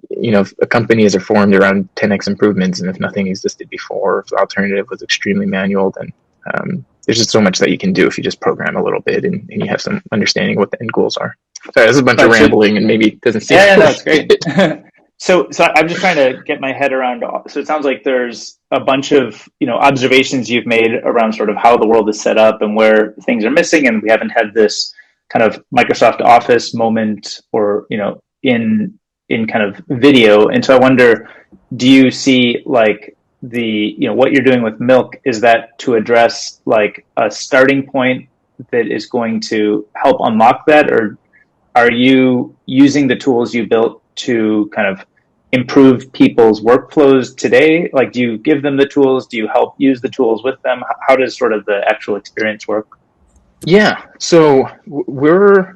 if a companies are formed around 10x improvements, and if nothing existed before, if the alternative was extremely manual, then there's just so much that you can do if you just program a little bit and you have some understanding what the end goals are. Sorry, this is a bunch of rambling and maybe it doesn't seem... Yeah, no, it's great. So I'm just trying to get my head around. So it sounds like there's a bunch of, observations you've made around sort of how the world is set up and where things are missing. And we haven't had this kind of Microsoft Office moment or, in kind of video. And so I wonder, do you see like what you're doing with Milk, is that to address like a starting point that is going to help unlock that? Or are you using the tools you built to kind of improve people's workflows today? Like, do you give them the tools? Do you help use the tools with them? How does sort of the actual experience work? Yeah, so we're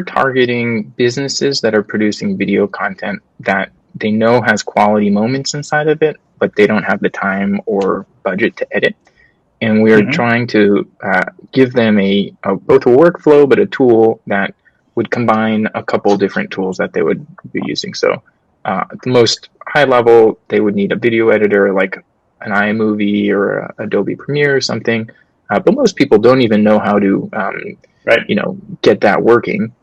targeting businesses that are producing video content that they know has quality moments inside of it, but they don't have the time or budget to edit. And we're trying to give them both a workflow, but a tool that would combine a couple different tools that they would be using. So at the most high level, they would need a video editor like an iMovie or Adobe Premiere or something. but most people don't even know how to, Right. get that working,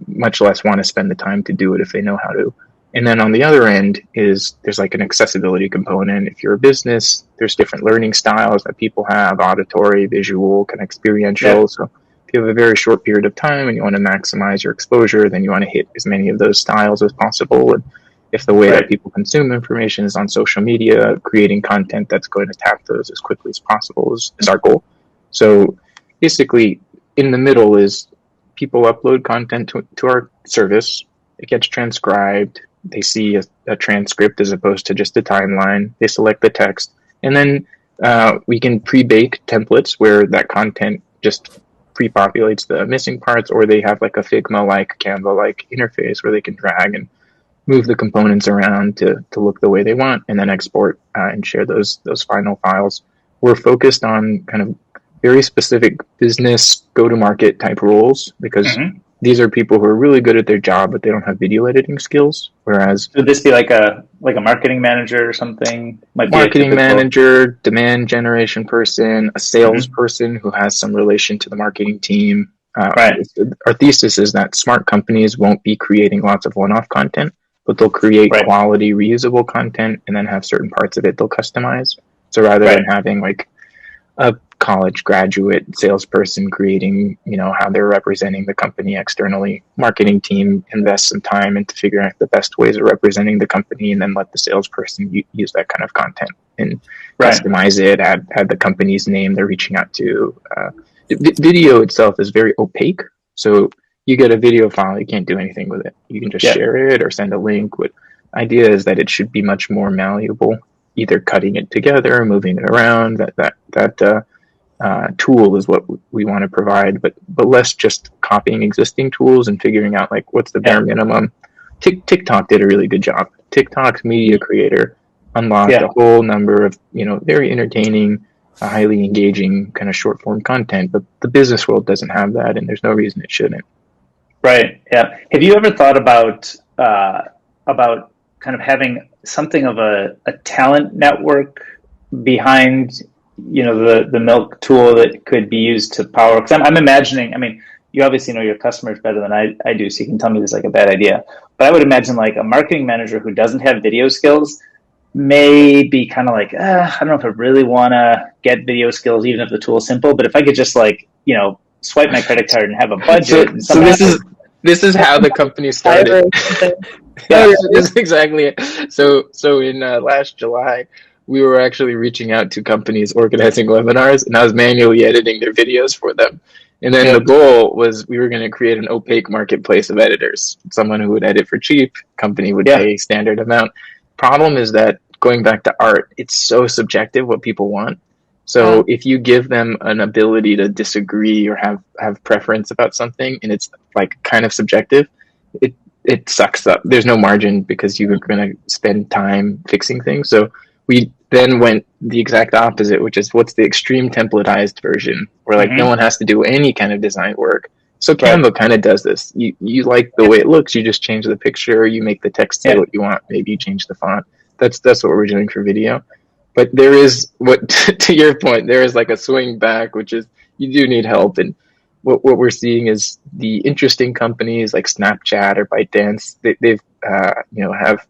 much less want to spend the time to do it if they know how to. And then on the other end there's like an accessibility component. If you're a business, there's different learning styles that people have: auditory, visual, kind of experiential. Yeah. So if you have a very short period of time and you want to maximize your exposure, then you want to hit as many of those styles as possible. And if the way that people consume information is on social media, creating content that's going to tap those as quickly as possible is our goal. So basically, in the middle is people upload content to our service. It gets transcribed. They see a transcript as opposed to just a timeline. They select the text. And then we can pre-bake templates where that content just pre-populates the missing parts, or they have like a Figma-like, Canva-like interface where they can drag and move the components around to look the way they want, and then export and share those final files. We're focused on kind of very specific business go-to-market type roles, because these are people who are really good at their job, but they don't have video editing skills. Whereas, would this be like a marketing manager or something? Marketing manager, demand generation person, a sales person who has some relation to the marketing team. Our thesis is that smart companies won't be creating lots of one-off content, but they'll create quality, reusable content, and then have certain parts of it they'll customize. So rather than having like a college graduate salesperson creating, how they're representing the company externally, marketing team invests some time into figuring out the best ways of representing the company, and then let the salesperson use that kind of content and customize it, add the company's name they're reaching out to. Video itself is very opaque, so you get a video file, you can't do anything with it. You can just share it or send a link. But idea is that it should be much more malleable, either cutting it together, moving it around. That tool is what we want to provide, but less just copying existing tools and figuring out like what's the bare minimum. TikTok did a really good job. TikTok's media creator unlocked a whole number of very entertaining, highly engaging kind of short form content, but the business world doesn't have that, and there's no reason it shouldn't. Right. Yeah. Have you ever thought about kind of having something of a talent network behind, the Milk tool that could be used to power? Because I'm imagining, you obviously know your customers better than I do, so you can tell me this is like a bad idea. But I would imagine like a marketing manager who doesn't have video skills may be kind of like, I don't know if I really want to get video skills, even if the tool is simple. But if I could just like, swipe my credit card and have a budget. So this is how the company started. This is exactly it. So in last July, we were actually reaching out to companies organizing webinars, and I was manually editing their videos for them. And then the goal was we were going to create an opaque marketplace of editors. Someone who would edit for cheap, company would pay a standard amount. Problem is that, going back to art, it's so subjective what people want. So if you give them an ability to disagree or have preference about something, and it's like kind of subjective, it sucks up. There's no margin because you're going to spend time fixing things. So we then went the exact opposite, which is what's the extreme templatized version, where like no one has to do any kind of design work. So Canva kind of does this. You like the way it looks, you just change the picture, you make the text say what you want, maybe you change the font. That's what we're doing for video. But there is, to your point, there is like a swing back, which is you do need help. And what we're seeing is the interesting companies like Snapchat or ByteDance, they've have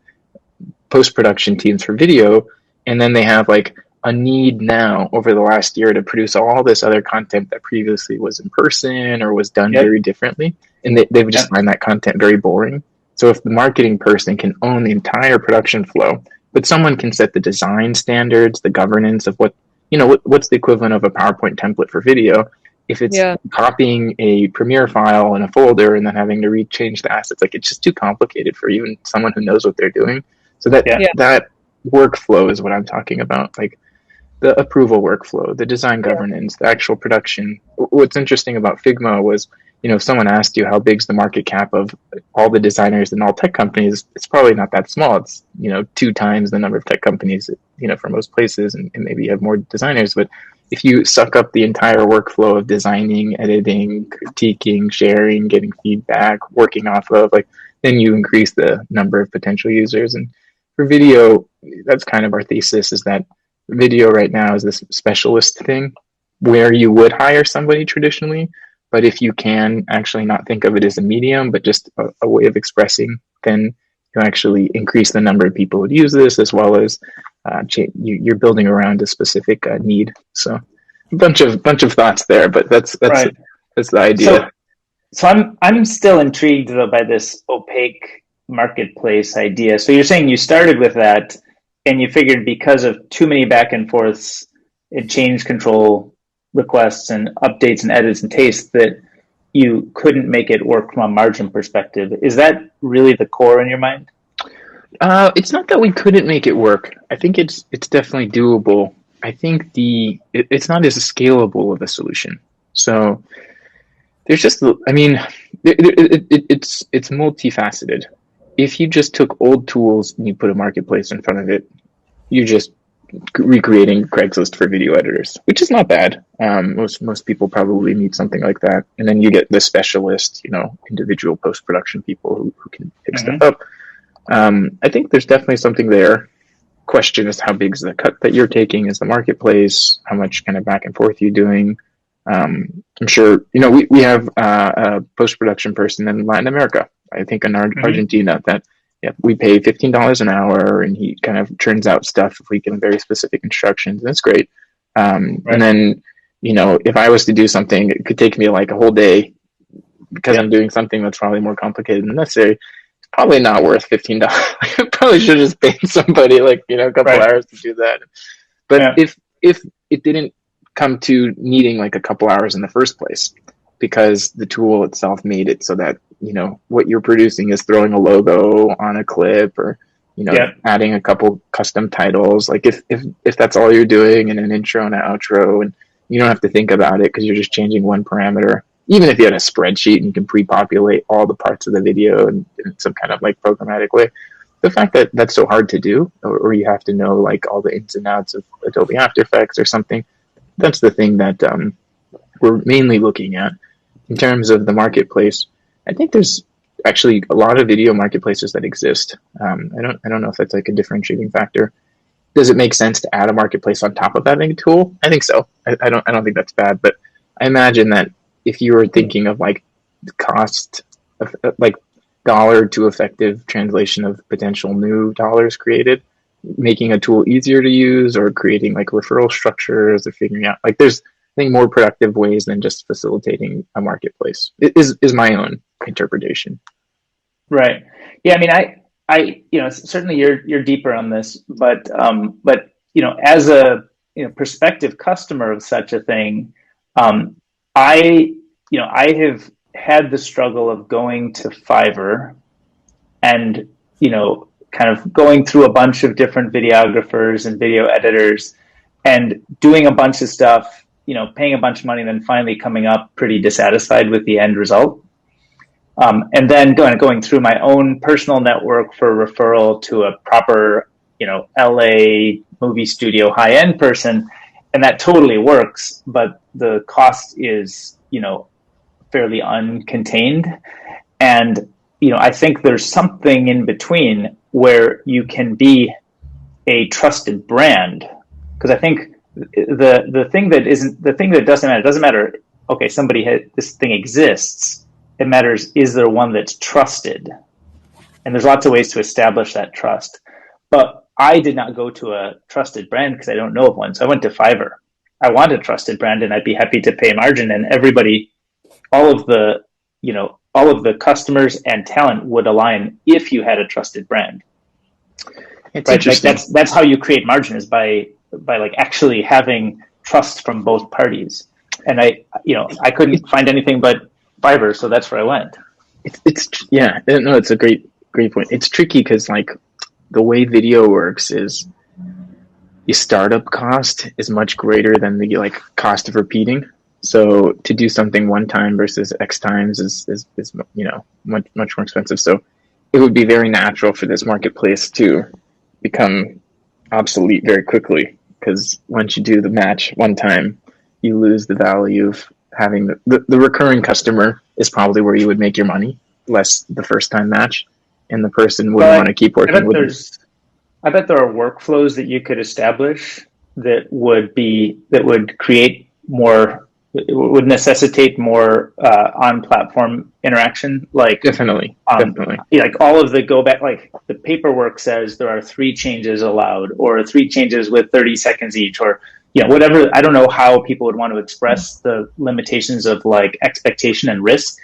post-production teams for video, and then they have like a need now over the last year to produce all this other content that previously was in person or was done very differently, and they've just find that content very boring. So if the marketing person can own the entire production flow, but someone can set the design standards, the governance of what's the equivalent of a PowerPoint template for video. If it's copying a Premiere file in a folder and then having to change the assets, like it's just too complicated for even someone who knows what they're doing. So that workflow is what I'm talking about, like the approval workflow, the design governance, the actual production. What's interesting about Figma was, if someone asked you how big's the market cap of all the designers in all tech companies, it's probably not that small. It's 2 times the number of tech companies, for most places, and maybe you have more designers. But if you suck up the entire workflow of designing, editing, critiquing, sharing, getting feedback, working off of, then you increase the number of potential users. And for video, that's kind of our thesis, is that video right now is this specialist thing. where you would hire somebody traditionally. But if you can actually not think of it as a medium, but just a way of expressing, then you actually increase the number of people who use this, as well as you're building around a specific need. So a bunch of thoughts there, but that's Right. that's the idea. So I'm still intrigued though by this opaque marketplace idea. So you're saying you started with that, and you figured because of too many back and forths and change control requests and updates and edits and tastes that you couldn't make it work from a margin perspective. Is that really the core in your mind? It's not that we couldn't make it work. I think it's definitely doable. I think it's not as scalable of a solution. So there's just, I mean, it's multifaceted. If you just took old tools and you put a marketplace in front of it, you're just recreating Craigslist for video editors, which is not bad. Most people probably need something like that. And then you get the specialist, individual post-production people who can pick stuff up. I think there's definitely something there. Question is, how big is the cut that you're taking? Is the marketplace? How much kind of back and forth you're doing? I'm sure, we have a post-production person in Latin America, I think in Argentina, that we pay $15 an hour, and he kind of churns out stuff if we give him very specific instructions. That's great. And then, if I was to do something, it could take me like a whole day because I'm doing something that's probably more complicated than necessary. It's probably not worth $15. I probably should have just paid somebody a couple hours to do that. But if it didn't come to needing like a couple hours in the first place, because the tool itself made it so that what you're producing is throwing a logo on a clip, or adding a couple custom titles. Like if that's all you're doing, and an intro and an outro, and you don't have to think about it because you're just changing one parameter. Even if you had a spreadsheet and you can pre-populate all the parts of the video in some kind of like programmatic way, the fact that that's so hard to do, or you have to know like all the ins and outs of Adobe After Effects or something, that's the thing that we're mainly looking at. In terms of the marketplace, I think there's actually a lot of video marketplaces that exist. I don't know if that's like a differentiating factor. Does it make sense to add a marketplace on top of having a tool? I think so. I don't think that's bad, but I imagine that if you were thinking of like the cost of like dollar to effective translation of potential new dollars created, making a tool easier to use, or creating like referral structures, or figuring out like there's, I think, more productive ways than just facilitating a marketplace. It is my own interpretation. Right. Yeah. I mean, I certainly you're deeper on this, but as a prospective customer of such a thing, I have had the struggle of going to Fiverr and kind of going through a bunch of different videographers and video editors and doing a bunch of stuff, paying a bunch of money, and then finally coming up pretty dissatisfied with the end result. And then going through my own personal network for referral to a proper, LA movie studio high-end person. And that totally works, but the cost is, fairly uncontained. And, I think there's something in between where you can be a trusted brand. Because I think the thing that doesn't matter. Okay, this thing exists. It matters, is there one that's trusted? And there's lots of ways to establish that trust. But I did not go to a trusted brand because I don't know of one. So I went to Fiverr. I want a trusted brand, and I'd be happy to pay margin, and everybody, all of the customers and talent would align if you had a trusted brand. It's interesting. Like that's how you create margin, is by like actually having trust from both parties. And I couldn't find anything but Fiverr, so that's where I went. It's a great point. It's tricky because like the way video works is the startup cost is much greater than the like cost of repeating. So to do something one time versus X times is much more expensive. So it would be very natural for this marketplace to become obsolete very quickly, because once you do the match one time, you lose the value of having the recurring customer is probably where you would make your money, less the first time match, and the person wouldn't want to keep working with you. I bet there are workflows that you could establish that would create more, it would necessitate more on-platform interaction. Like Definitely. like all of the go back, like the paperwork says there are 3 changes allowed, or 3 changes with 30 seconds each, or whatever. I don't know how people would want to express the limitations of like expectation and risk,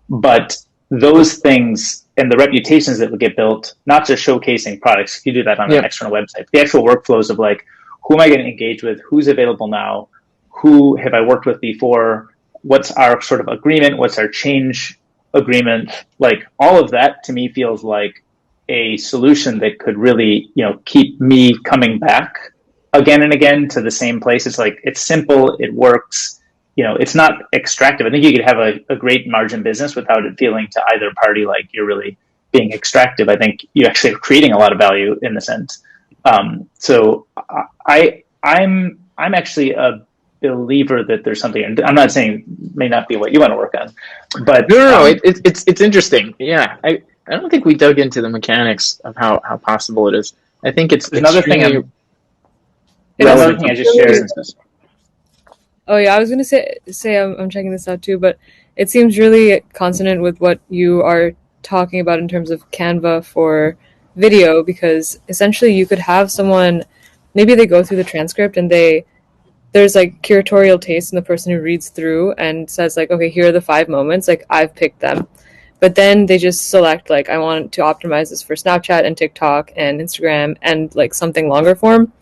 but those things and the reputations that would get built, not just showcasing products, you do that on an external website, the actual workflows of like, who am I going to engage with? Who's available now? Who have I worked with before? What's our sort of agreement? What's our change agreement? Like all of that to me feels like a solution that could really, keep me coming back again and again to the same place. It's like, it's simple, it works, it's not extractive. I think you could have a great margin business without it feeling to either party like you're really being extractive. I think you actually are creating a lot of value in the sense. So I'm actually a believer that there's something, and I'm not saying it may not be what you want to work on, but no, it's interesting. Yeah, I don't think we dug into the mechanics of how possible it is. I think it's another thing. Another thing I just shared. Oh yeah, I was gonna say I'm checking this out too, but it seems really consonant with what you are talking about in terms of Canva for video, because essentially you could have someone, maybe they go through the transcript and there's like curatorial taste in the person who reads through and says like, okay, here are the 5 moments, like I've picked them. But then they just select like, I want to optimize this for Snapchat and TikTok and Instagram and like something longer form.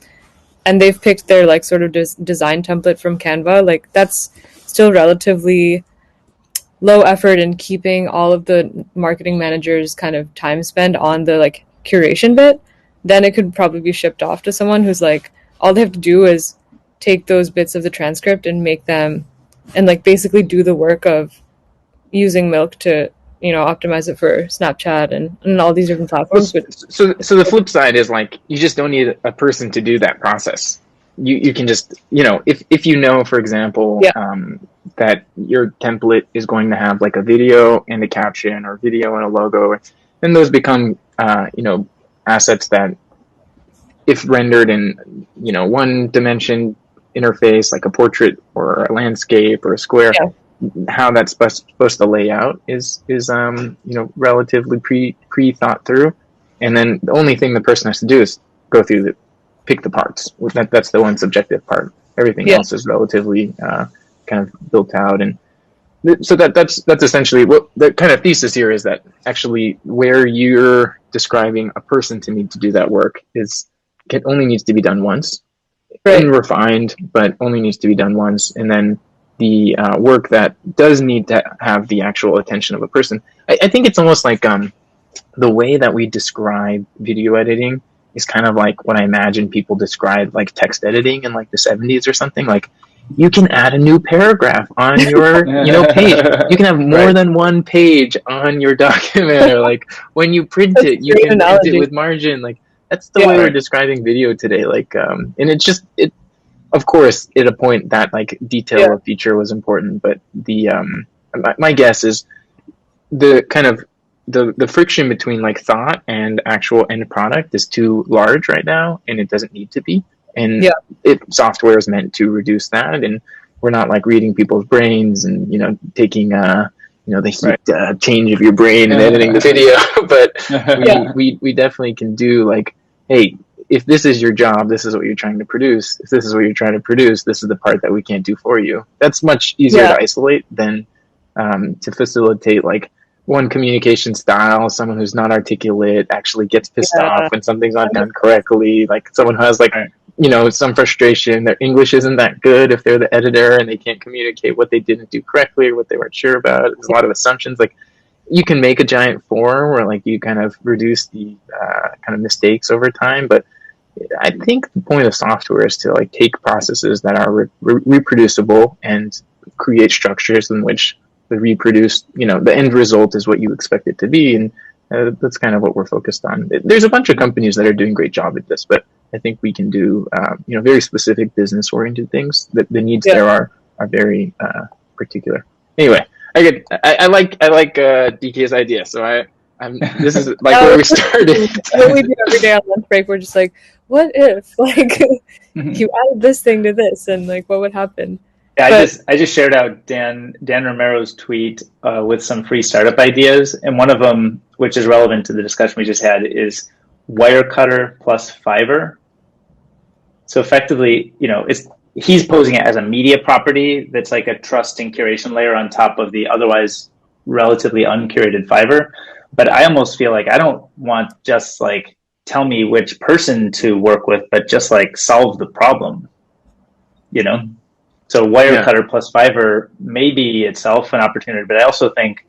And they've picked their like sort of design template from Canva. Like that's still relatively low effort in keeping all of the marketing managers kind of time spent on the like curation bit. Then it could probably be shipped off to someone who's like, all they have to do is take those bits of the transcript and make them, and like basically do the work of using Milk to, optimize it for Snapchat and all these different platforms. So the flip side is like, you just don't need a person to do that process. You can just, if for example, that your template is going to have like a video and a caption or video and a logo, then those become, assets that if rendered in, one dimension interface, like a portrait or a landscape or a square, how that's supposed to lay out is relatively pre thought through, and then the only thing the person has to do is go through pick the parts. That's the one subjective part. Everything else is relatively kind of built out, and so that's essentially what the kind of thesis here is, that actually where you're describing a person to need to do that work it only needs to be done once, and refined, but only needs to be done once, and then the work that does need to have the actual attention of a person. I think it's almost like the way that we describe video editing is kind of like what I imagine people describe like text editing in like the 70s or something. Like, you can add a new paragraph on your page. You can have more than one page on your document, or like when you print it, you can print it with margin. Like, that's the way we're describing video today. Like, and it's just of course, at a point that like detail of feature was important, but the my guess is the kind of the friction between like thought and actual end product is too large right now, and it doesn't need to be. And software is meant to reduce that, and we're not like reading people's brains and taking the heat change of your brain and editing the video. But we definitely can do like, hey, if this is your job, this is what you're trying to produce. If this is what you're trying to produce, this is the part that we can't do for you. That's much easier to isolate than to facilitate like one communication style. Someone who's not articulate actually gets pissed off when something's not done correctly. Like someone who has like, some frustration. Their English isn't that good if they're the editor and they can't communicate what they didn't do correctly or what they weren't sure about. There's a lot of assumptions. Like, you can make a giant form where like you kind of reduce the kind of mistakes over time, but I think the point of software is to like take processes that are reproducible and create structures in which the reproduced, the end result is what you expect it to be. And that's kind of what we're focused on. There's a bunch of companies that are doing a great job at this, but I think we can do, very specific business oriented things. That the needs there are very particular. Anyway, I like DK's idea. So this is like where we started. What we do every day on lunch break, we're just like, what if like you added this thing to this, and like what would happen? Yeah, I just shared out Dan Romero's tweet with some free startup ideas, and one of them, which is relevant to the discussion we just had, is Wirecutter plus Fiverr. So effectively, he's posing it as a media property that's like a trust and curation layer on top of the otherwise relatively uncurated Fiverr. But I almost feel like I don't want just like tell me which person to work with, but just like solve the problem, So Wirecutter plus Fiverr may be itself an opportunity, but I also think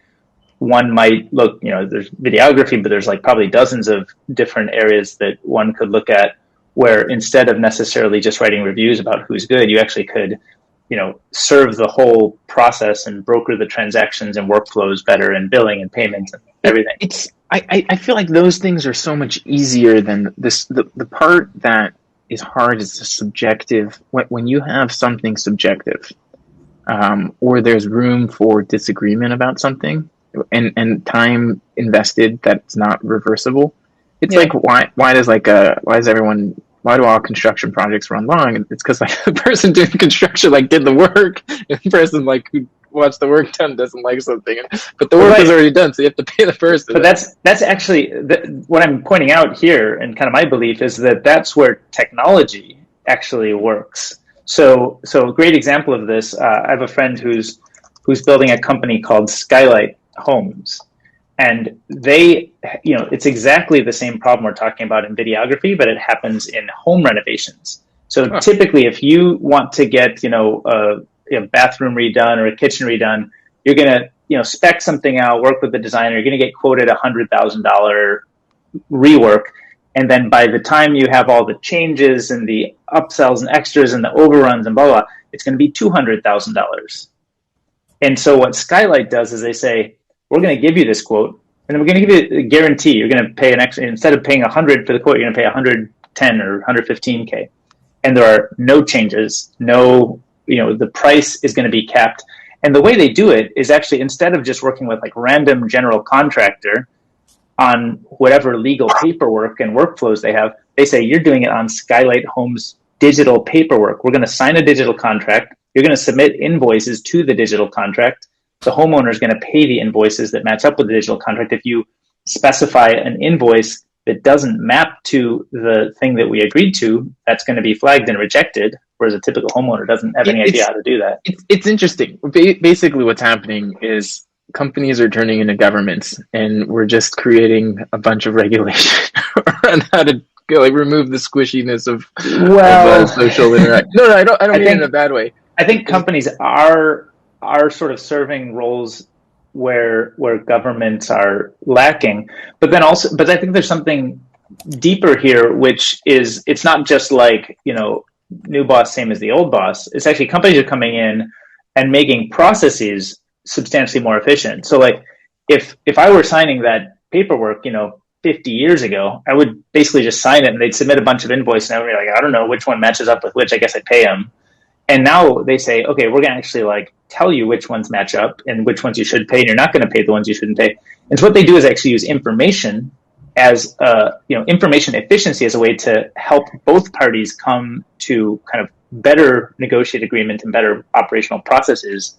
one might look, there's videography, but there's like probably dozens of different areas that one could look at where instead of necessarily just writing reviews about who's good, you actually could, serve the whole process and broker the transactions and workflows better and billing and payments and everything. I feel like those things are so much easier than this. The part that is hard is the subjective. When you have something subjective, or there's room for disagreement about something, and time invested that's not reversible. It's like why do all construction projects run long? And it's because like the person doing construction like did the work, and the person like who wants the work done doesn't like something, but the work is already done, so you have to pay the person. But that's actually what I'm pointing out here, and kind of my belief is that that's where technology actually works. So a great example of this, I have a friend who's building a company called Skylight Homes, and they, it's exactly the same problem we're talking about in videography, but it happens in home renovations. So typically, if you want to get, a bathroom redone or a kitchen redone, you're going to, spec something out, work with the designer, you're going to get quoted $100,000 rework. And then by the time you have all the changes and the upsells and extras and the overruns and blah, blah, it's going to be $200,000. And so what Skylight does is they say, we're going to give you this quote, and then we're going to give you a guarantee. You're going to pay an extra, instead of paying 100 for the quote, you're going to pay 110 or 115K. And there are no changes, the price is going to be capped. And the way they do it is actually, instead of just working with like random general contractor on whatever legal paperwork and workflows they have, they say, you're doing it on Skylight Homes digital paperwork. We're going to sign a digital contract. You're going to submit invoices to the digital contract. The homeowner is going to pay the invoices that match up with the digital contract. If you specify an invoice that doesn't map to the thing that we agreed to, that's going to be flagged and rejected, whereas a typical homeowner doesn't have any idea how to do that. It's interesting. Basically what's happening is companies are turning into governments, and we're just creating a bunch of regulation around how to remove the squishiness of social interaction. No, I don't mean it in a bad way. I think companies are sort of serving roles where governments are lacking, but I think there's something deeper here, which is, it's not just like, new boss, same as the old boss. It's actually companies are coming in and making processes substantially more efficient. So like if I were signing that paperwork, 50 years ago, I would basically just sign it and they'd submit a bunch of invoices and I would be like, I don't know which one matches up with which, I guess I'd pay them. And now they say, okay, we're going to actually like tell you which ones match up and which ones you should pay, and you're not going to pay the ones you shouldn't pay. And so what they do is actually use information as information efficiency as a way to help both parties come to kind of better negotiate agreement and better operational processes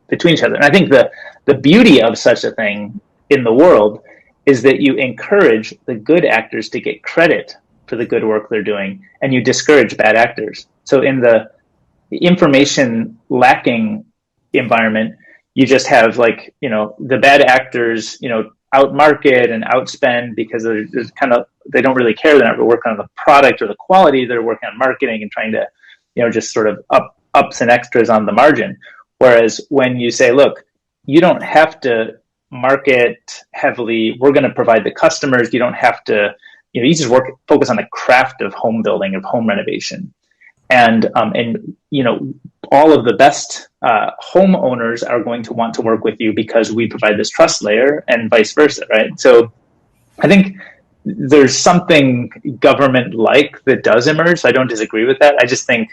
between each other. And I think the beauty of such a thing in the world is that you encourage the good actors to get credit for the good work they're doing, and you discourage bad actors. So in the information lacking environment, you just have like, the bad actors, outmarket and outspend because there's they don't really care. They're not working on the product or the quality. They're working on marketing and trying to, just sort of ups and extras on the margin. Whereas when you say, look, you don't have to market heavily. We're going to provide the customers. You don't have to, you just focus on the craft of home building, of home renovation. And all of the best homeowners are going to want to work with you because we provide this trust layer, and vice versa, right? So I think there's something government-like that does emerge. So I don't disagree with that. I just think,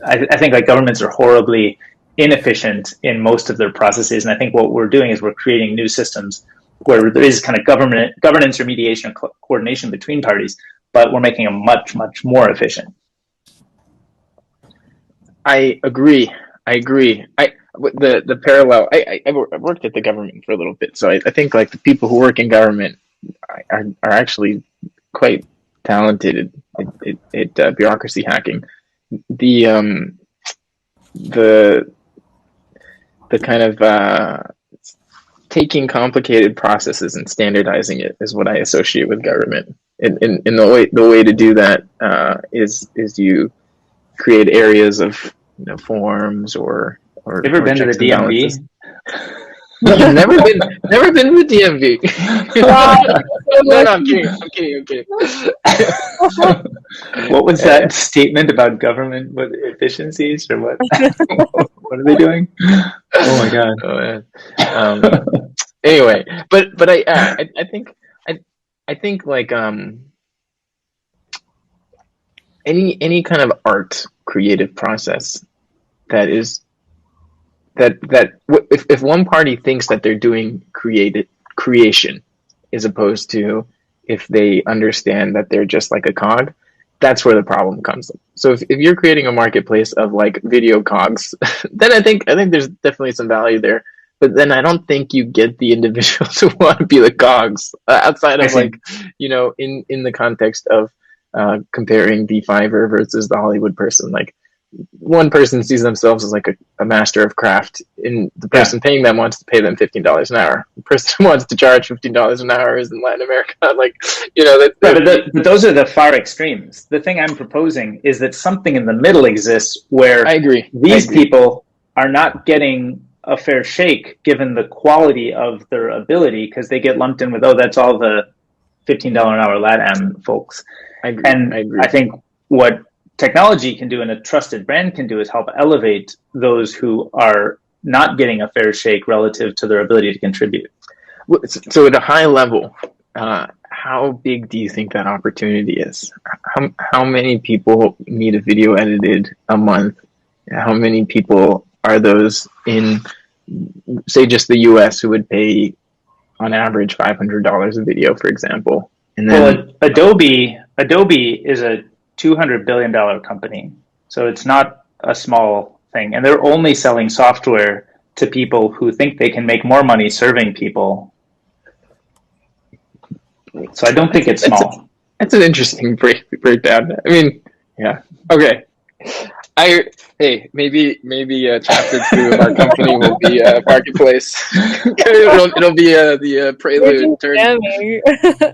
I think like governments are horribly inefficient in most of their processes. And I think what we're doing is we're creating new systems where there is kind of governance or mediation or coordination between parties, but we're making them much, much more efficient. I agree. I agree. The parallel. I worked at the government for a little bit, so I think like the people who work in government are actually quite talented at bureaucracy hacking. The the kind of taking complicated processes and standardizing it is what I associate with government. And the way to do that is you create areas of forms or You ever been to the DMV? No, never been to the DMV. No, I'm kidding. What was that statement about government with efficiencies or what? What are they doing? Oh my god. Oh, man. Anyway, but I think like any kind of art creative process that is that if one party thinks that they're doing creation as opposed to if they understand that they're just like a cog, that's where the problem comes. So if you're creating a marketplace of like video cogs, then I think there's definitely some value there. But then I don't think you get the individuals who want to be the cogs outside of like, in the context of comparing the Fiverr versus the Hollywood person. Like one person sees themselves as like a master of craft, and the person paying them wants to pay them $15 an hour. The person who wants to charge $15 an hour is in Latin America. Like, but those are the far extremes. The thing I'm proposing is that something in the middle exists where I agree. These people are not getting a fair shake given the quality of their ability because they get lumped in with, that's all the $15 an hour LATAM folks. I agree. And I agree. I think what technology can do and a trusted brand can do is help elevate those who are not getting a fair shake relative to their ability to contribute. So at a high level, how big do you think that opportunity is? How many people need a video edited a month? How many people are those in, say, just the US who would pay on average $500 a video, for example? And then Adobe is a $200 billion company. So it's not a small thing. And they're only selling software to people who think they can make more money serving people. So I don't think it's small. That's an interesting breakdown. I mean, yeah. Okay. Maybe chapter 2 of our company will be marketplace. it'll be the prelude.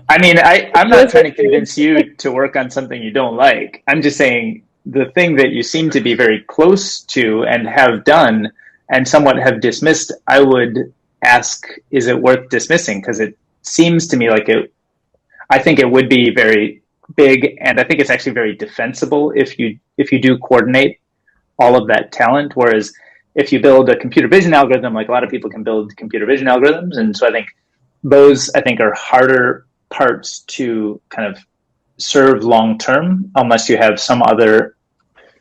I mean, I'm not trying to convince you to work on something you don't like. I'm just saying the thing that you seem to be very close to and have done and somewhat have dismissed, I would ask, is it worth dismissing? Because it seems to me like I think it would be very big, and I think it's actually very defensible if you do coordinate all of that talent. Whereas if you build a computer vision algorithm, like a lot of people can build computer vision algorithms, and so I think those are harder parts to kind of serve long term unless you have some other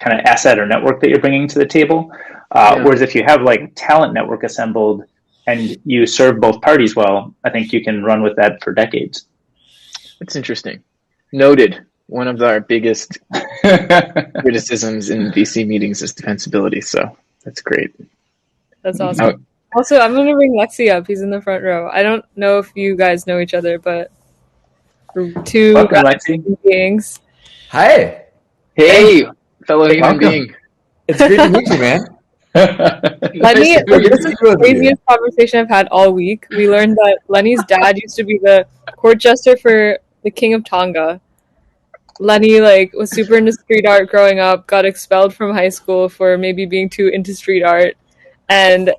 kind of asset or network that you're bringing to the table. Whereas if you have like talent network assembled and you serve both parties well, I think you can run with that for decades. That's interesting. Noted. One of our biggest criticisms in VC meetings is defensibility. So that's great. That's awesome. Also, I'm going to bring Lexi up. He's in the front row. I don't know if you guys know each other, but two beings. Hi. Hey, fellow human being. It's great to meet you, man. Lenny, this is the craziest conversation I've had all week. We learned that Lenny's dad used to be the court jester for the King of Tonga. Lenny was super into street art growing up, got expelled from high school for maybe being too into street art, and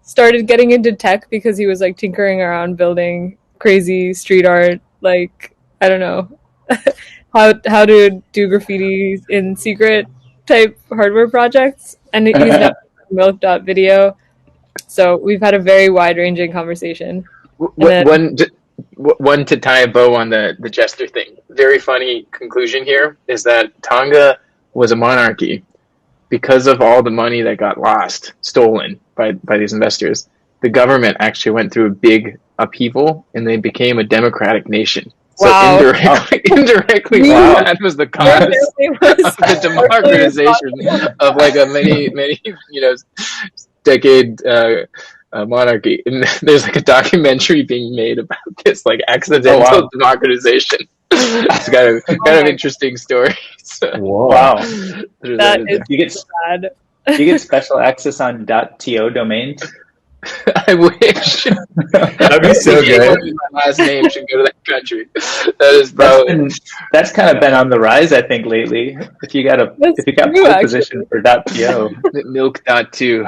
started getting into tech because he was tinkering around building crazy street art, I don't know, how to do graffiti in secret type hardware projects, and he's now milk.video. So we've had a very wide-ranging conversation. One to tie a bow on the jester thing. Very funny conclusion here is that Tonga was a monarchy because of all the money that got stolen by these investors. The government actually went through a big upheaval and they became a democratic nation. So Wow. indirectly, Wow. that was the cause of the democratization of like a many decade monarchy. And there's like a documentary being made about this like accidental democratization. It's kind of interesting story. So, Whoa. Wow. That is sad. You get special access on .to domains. I wish. That'd be so good. My last name should go to that country. That is probably that's kind of been on the rise, I think, lately. If you got pole position for .to, milk.to.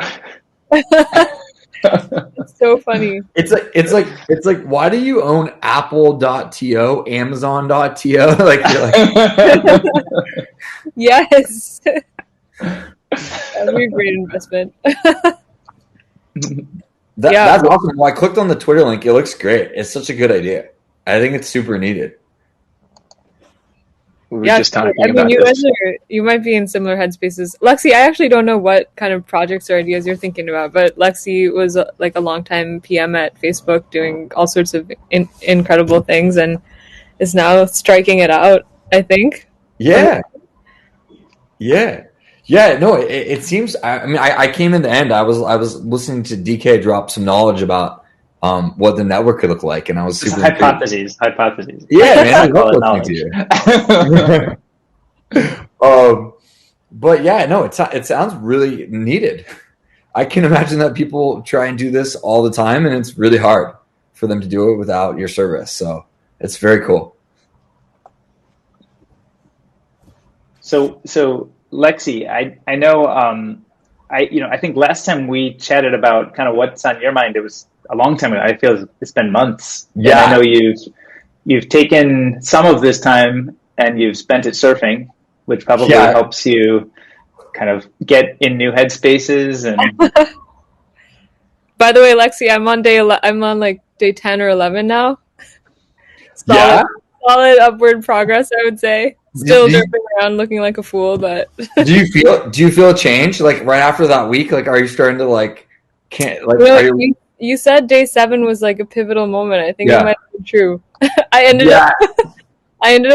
It's so funny. It's like why do you own Apple.to, Amazon.to? Like you're like Yes. That'd be a great investment. That's awesome. Well, I clicked on the Twitter link. It looks great. It's such a good idea. I think it's super needed. We were just talking about you this. You might be in similar headspaces. Lexi, I actually don't know what kind of projects or ideas you're thinking about, but Lexi was like a longtime PM at Facebook doing all sorts of incredible things and is now striking it out, I think. Yeah. No, it seems. I mean, I came in the end. I was listening to DK drop some knowledge about what the network could look like, and I was super hypotheses. Yeah, man, I love listening to you. But yeah, no, it sounds really needed. I can imagine that people try and do this all the time, and it's really hard for them to do it without your service. So it's very cool. So Lexi, I know I think last time we chatted about kind of what's on your mind, it was a long time ago. I feel it's been months. Yeah. And I know you've taken some of this time and you've spent it surfing, which probably helps you kind of get in new headspaces. And by the way, Lexi, I'm on like day 10 or 11 now. Solid upward progress, I would say. Still jumping around looking like a fool, but do you feel a change like right after that week? Like, are you starting to like can't like? Really, you said day 7 was like a pivotal moment. I think it might be true. I ended up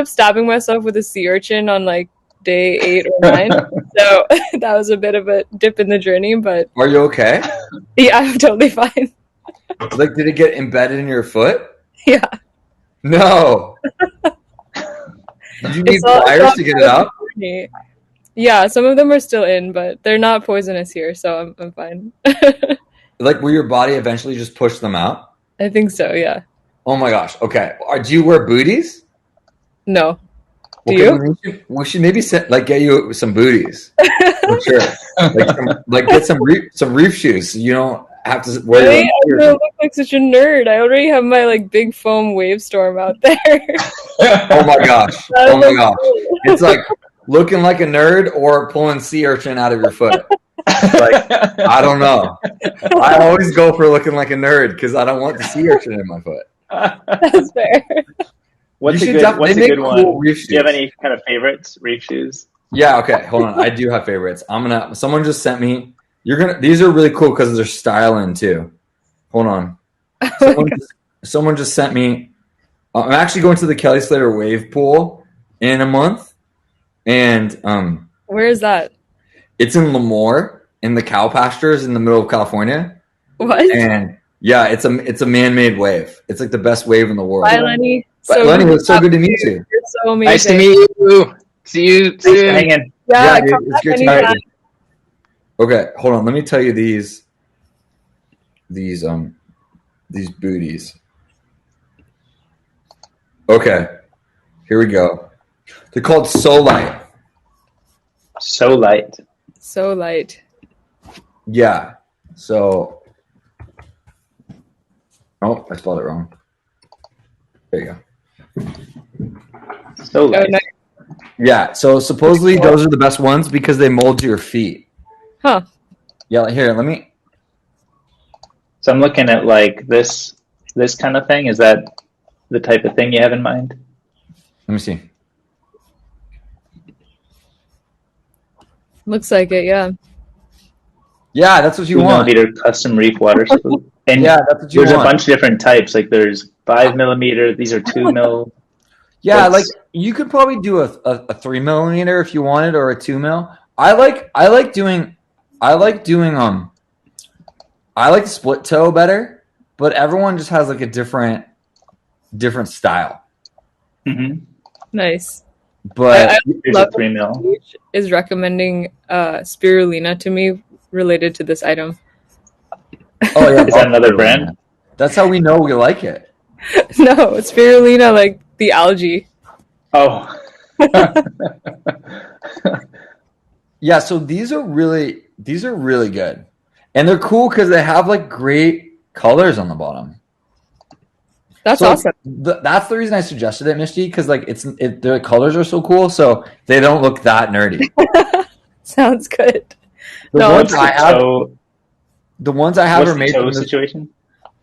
stabbing myself with a sea urchin on like day 8 or 9. So that was a bit of a dip in the journey. But are you okay? Yeah, I'm totally fine. Like, did it get embedded in your foot? Yeah. No. Did you need pliers to get it out? Yeah, some of them are still in, but they're not poisonous here, so I'm fine. Like, will your body eventually just push them out? I think so, yeah. Oh my gosh. Okay. Do you wear booties? No. Do you? We should maybe get you some booties. For sure. Get some reef shoes. So you don't have to wear. Really? I'm gonna look like such a nerd. I already have my like big foam wave storm out there. Oh my gosh. Oh my gosh. It's like looking like a nerd or pulling sea urchin out of your foot. Like, I don't know. I always go for looking like a nerd because I don't want the sea urchin in my foot. That's fair. What's a good one? Do you have any kind of favorites, reef shoes? Yeah, okay. Hold on. I do have favorites. Someone just sent me. These are really cool because they're styling too. Hold on. Someone just sent me. I'm actually going to the Kelly Slater wave pool in a month. And where is that? It's in Lemoore in the cow pastures in the middle of California. What? And yeah, it's a man-made wave. It's like the best wave in the world. Bye, Lenny. Lenny, it was so good to meet you. You're so amazing. Nice to meet you. See you soon. Hanging. Yeah, dude, it's great to meet you. Okay, hold on. Let me tell you these booties. Okay, here we go. They're called So Light. So light. So light. Yeah. So. Oh, I spelled it wrong. There you go. So light. Oh, nice. Yeah. So supposedly those are the best ones because they mold to your feet. Huh. Yeah. Here, let me. So I'm looking at like this kind of thing. Is that the type of thing you have in mind? Let me see. Looks like it, yeah. Yeah, that's what you want. 2mm custom reef water spoon. And yeah, that's what you want. There's a want. bunch of different types. Like there's 5mm. These are 2mm. Yeah, like you could probably do a 3mm if you wanted, or a 2mm. I like doing split toe better, but everyone just has like a different style. Mm-hmm. Nice. But I Here's a 3mm. Is recommending spirulina to me related to this item. oh yeah, Is that another brand? That's how we know we like it. No, spirulina, like the algae. Oh. Yeah, so these are really good, and they're cool because they have like great colors on the bottom. That's awesome. That's the reason I suggested it, Misty, because like the colors are so cool, so they don't look that nerdy. Sounds good. The ones I have are made toe situation.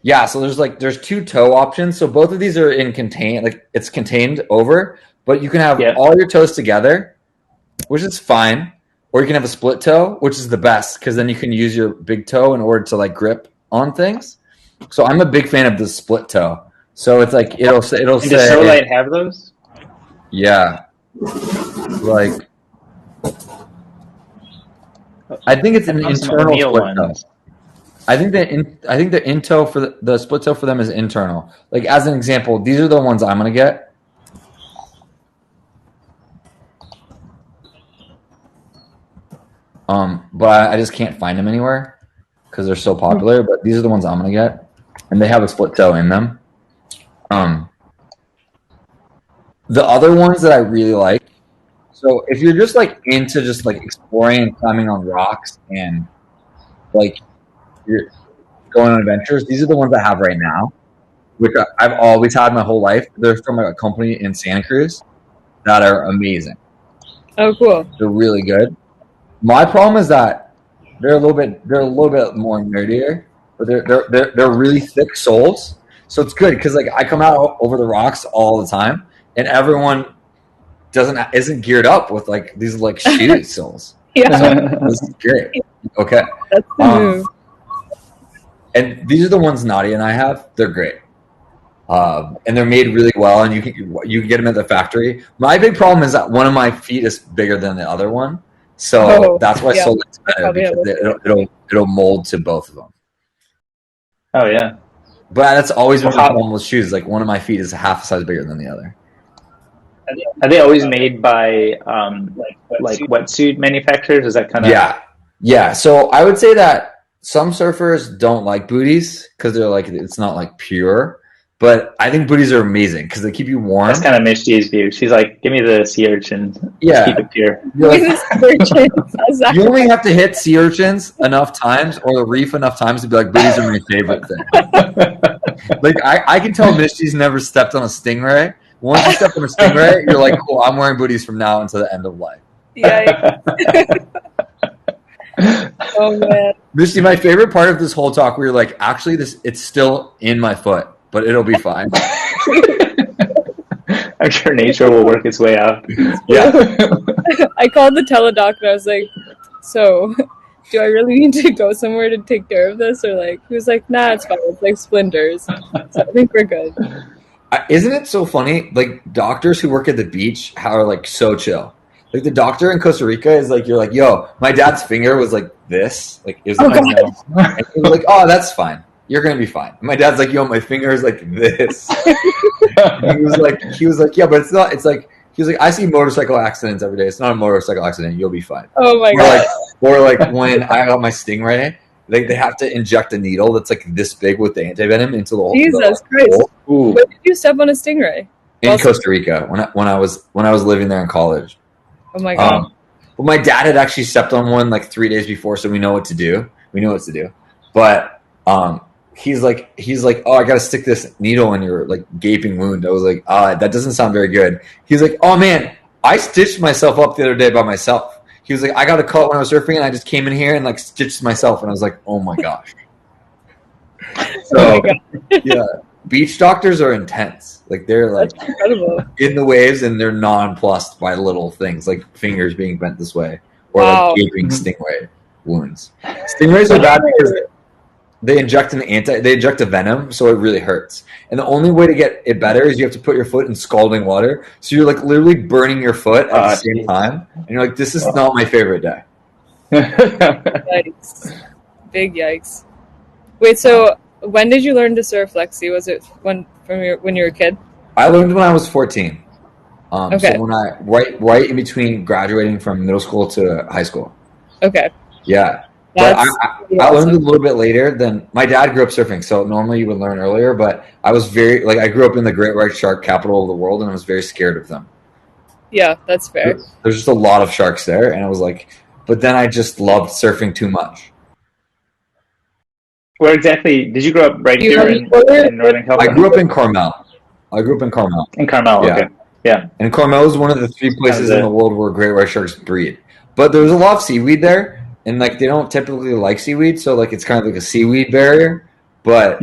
Yeah, so there's 2 toe options. So both of these are in it's contained over, but you can have all your toes together, which is fine, or you can have a split toe, which is the best because then you can use your big toe in order to like grip on things. So I'm a big fan of the split toe. So it's like it'll say. Does Solite have those? Yeah, like I think it's an internal split toe. I think the in toe for the split toe for them is internal. Like as an example, these are the ones I'm gonna get. But I just can't find them anywhere because they're so popular. But these are the ones I'm gonna get, and they have a split toe in them. The other ones that I really like. So if you're just like into just like exploring and climbing on rocks and like you're going on adventures, these are the ones I have right now, which I've always had my whole life. They're from a company in Santa Cruz that are amazing. Oh, cool. They're really good. My problem is that they're a little bit more nerdier, but they're really thick soles. So it's good because like I come out over the rocks all the time, and everyone isn't geared up with like these like shoe soles. Yeah, so this is great. Okay, that's the move. And these are the ones Nadia and I have. They're great, and they're made really well. And you can get them at the factory. My big problem is that one of my feet is bigger than the other one, so that's why Solite's better because it'll mold to both of them. Oh yeah. But that's always been the problem with shoes. Like one of my feet is half a size bigger than the other. Are they always made by like wetsuit manufacturers? Is that kind of yeah? So I would say that some surfers don't like booties because they're like it's not like pure. But I think booties are amazing because they keep you warm. That's kind of Mishti's view. She's like, "Give me the sea urchin. Yeah, keep it pure." You only have to hit sea urchins enough times or the reef enough times to be like, booties are my favorite thing. Like I can tell Mishti's never stepped on a stingray. Once you step on a stingray, you're like, cool, I'm wearing booties from now until the end of life. Yeah. Oh man. Mishti, my favorite part of this whole talk, we were like, actually it's still in my foot, but it'll be fine. I'm sure nature will work its way out. Yeah. I called the teledoc and I was like, so do I really need to go somewhere to take care of this? Or like, he was like, nah, it's fine. It's like splinters. So I think we're good. Isn't it so funny? Like doctors who work at the beach are like so chill. Like the doctor in Costa Rica is like, you're like, yo, my dad's finger was like this. Like it was my nose. And he was like, oh, that's fine. You're gonna be fine. And my dad's like, yo, my finger is like this. he was like, yeah, but it's not. It's like he was like, I see motorcycle accidents every day. It's not a motorcycle accident. You'll be fine. Oh my god. Or like when I got my stingray, they have to inject a needle that's like this big with the antivenom into the hole. Jesus Christ! When did you step on a stingray? In Costa Rica, when I was living there in college. Oh my god. Well, my dad had actually stepped on one like 3 days before, so we know what to do. But he's like, oh, I gotta stick this needle in your like gaping wound. I was like, that doesn't sound very good. He's like, oh man, I stitched myself up the other day by myself. He was like, I got a cut when I was surfing, and I just came in here and like stitched myself, and I was like, oh my gosh. So yeah, beach doctors are intense. Like they're like in the waves, and they're nonplussed by little things like fingers being bent this way or like gaping stingray wounds. Stingrays are bad because they inject a venom, so it really hurts. And the only way to get it better is you have to put your foot in scalding water. So you're like literally burning your foot at the same time, and you're like, this is not my favorite day. Yikes! Big yikes! Wait, so when did you learn to surf, Lexi? Was it when you were a kid? I learned when I was 14. Okay. So when right in between graduating from middle school to high school. Okay. Yeah. That's but I learned a little bit later than my dad grew up surfing. So normally you would learn earlier, but I was I grew up in the great white shark capital of the world, and I was very scared of them. Yeah, that's fair. There's just a lot of sharks there, and I was like, but then I just loved surfing too much. Where exactly did you grow up? Right here in Northern California? I grew up in Carmel. In Carmel, yeah. Okay. Yeah. And Carmel is one of the 3 places in the world where great white sharks breed. But there's a lot of seaweed there, and like they don't typically like seaweed, so like it's kind of like a seaweed barrier. But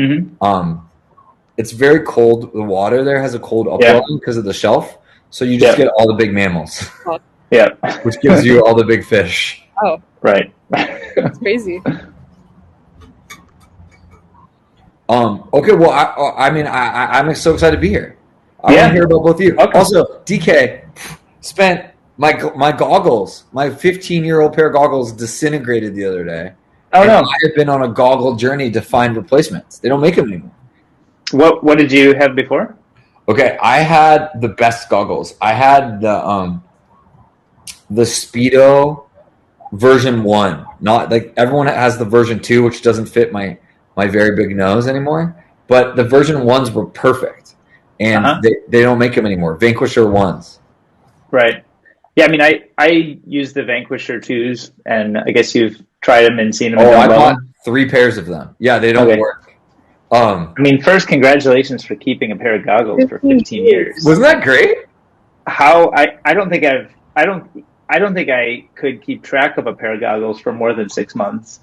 it's very cold. The water there has a cold upwelling because of the shelf, so you just get all the big mammals. Yeah. Which gives you all the big fish. Oh, right. That's crazy. Okay, well, I'm so excited to be here. I want to hear about both of you. Okay. Also, DK spent my goggles, my 15-year-old pair of goggles disintegrated the other day. Oh, no. I have been on a goggle journey to find replacements. They don't make them anymore. What did you have before? Okay, I had the best goggles. I had the Speedo version 1. Not like everyone has the version 2, which doesn't fit my very big nose anymore. But the version 1s were perfect. And they don't make them anymore. Vanquisher 1s. Right. Yeah, I mean, I use the Vanquisher 2s, and I guess you've tried them and seen them. I bought 3 pairs of them. Yeah, they don't work. I mean, first, congratulations for keeping a pair of goggles for 15 years. Wasn't that great? I don't think I could keep track of a pair of goggles for more than 6 months.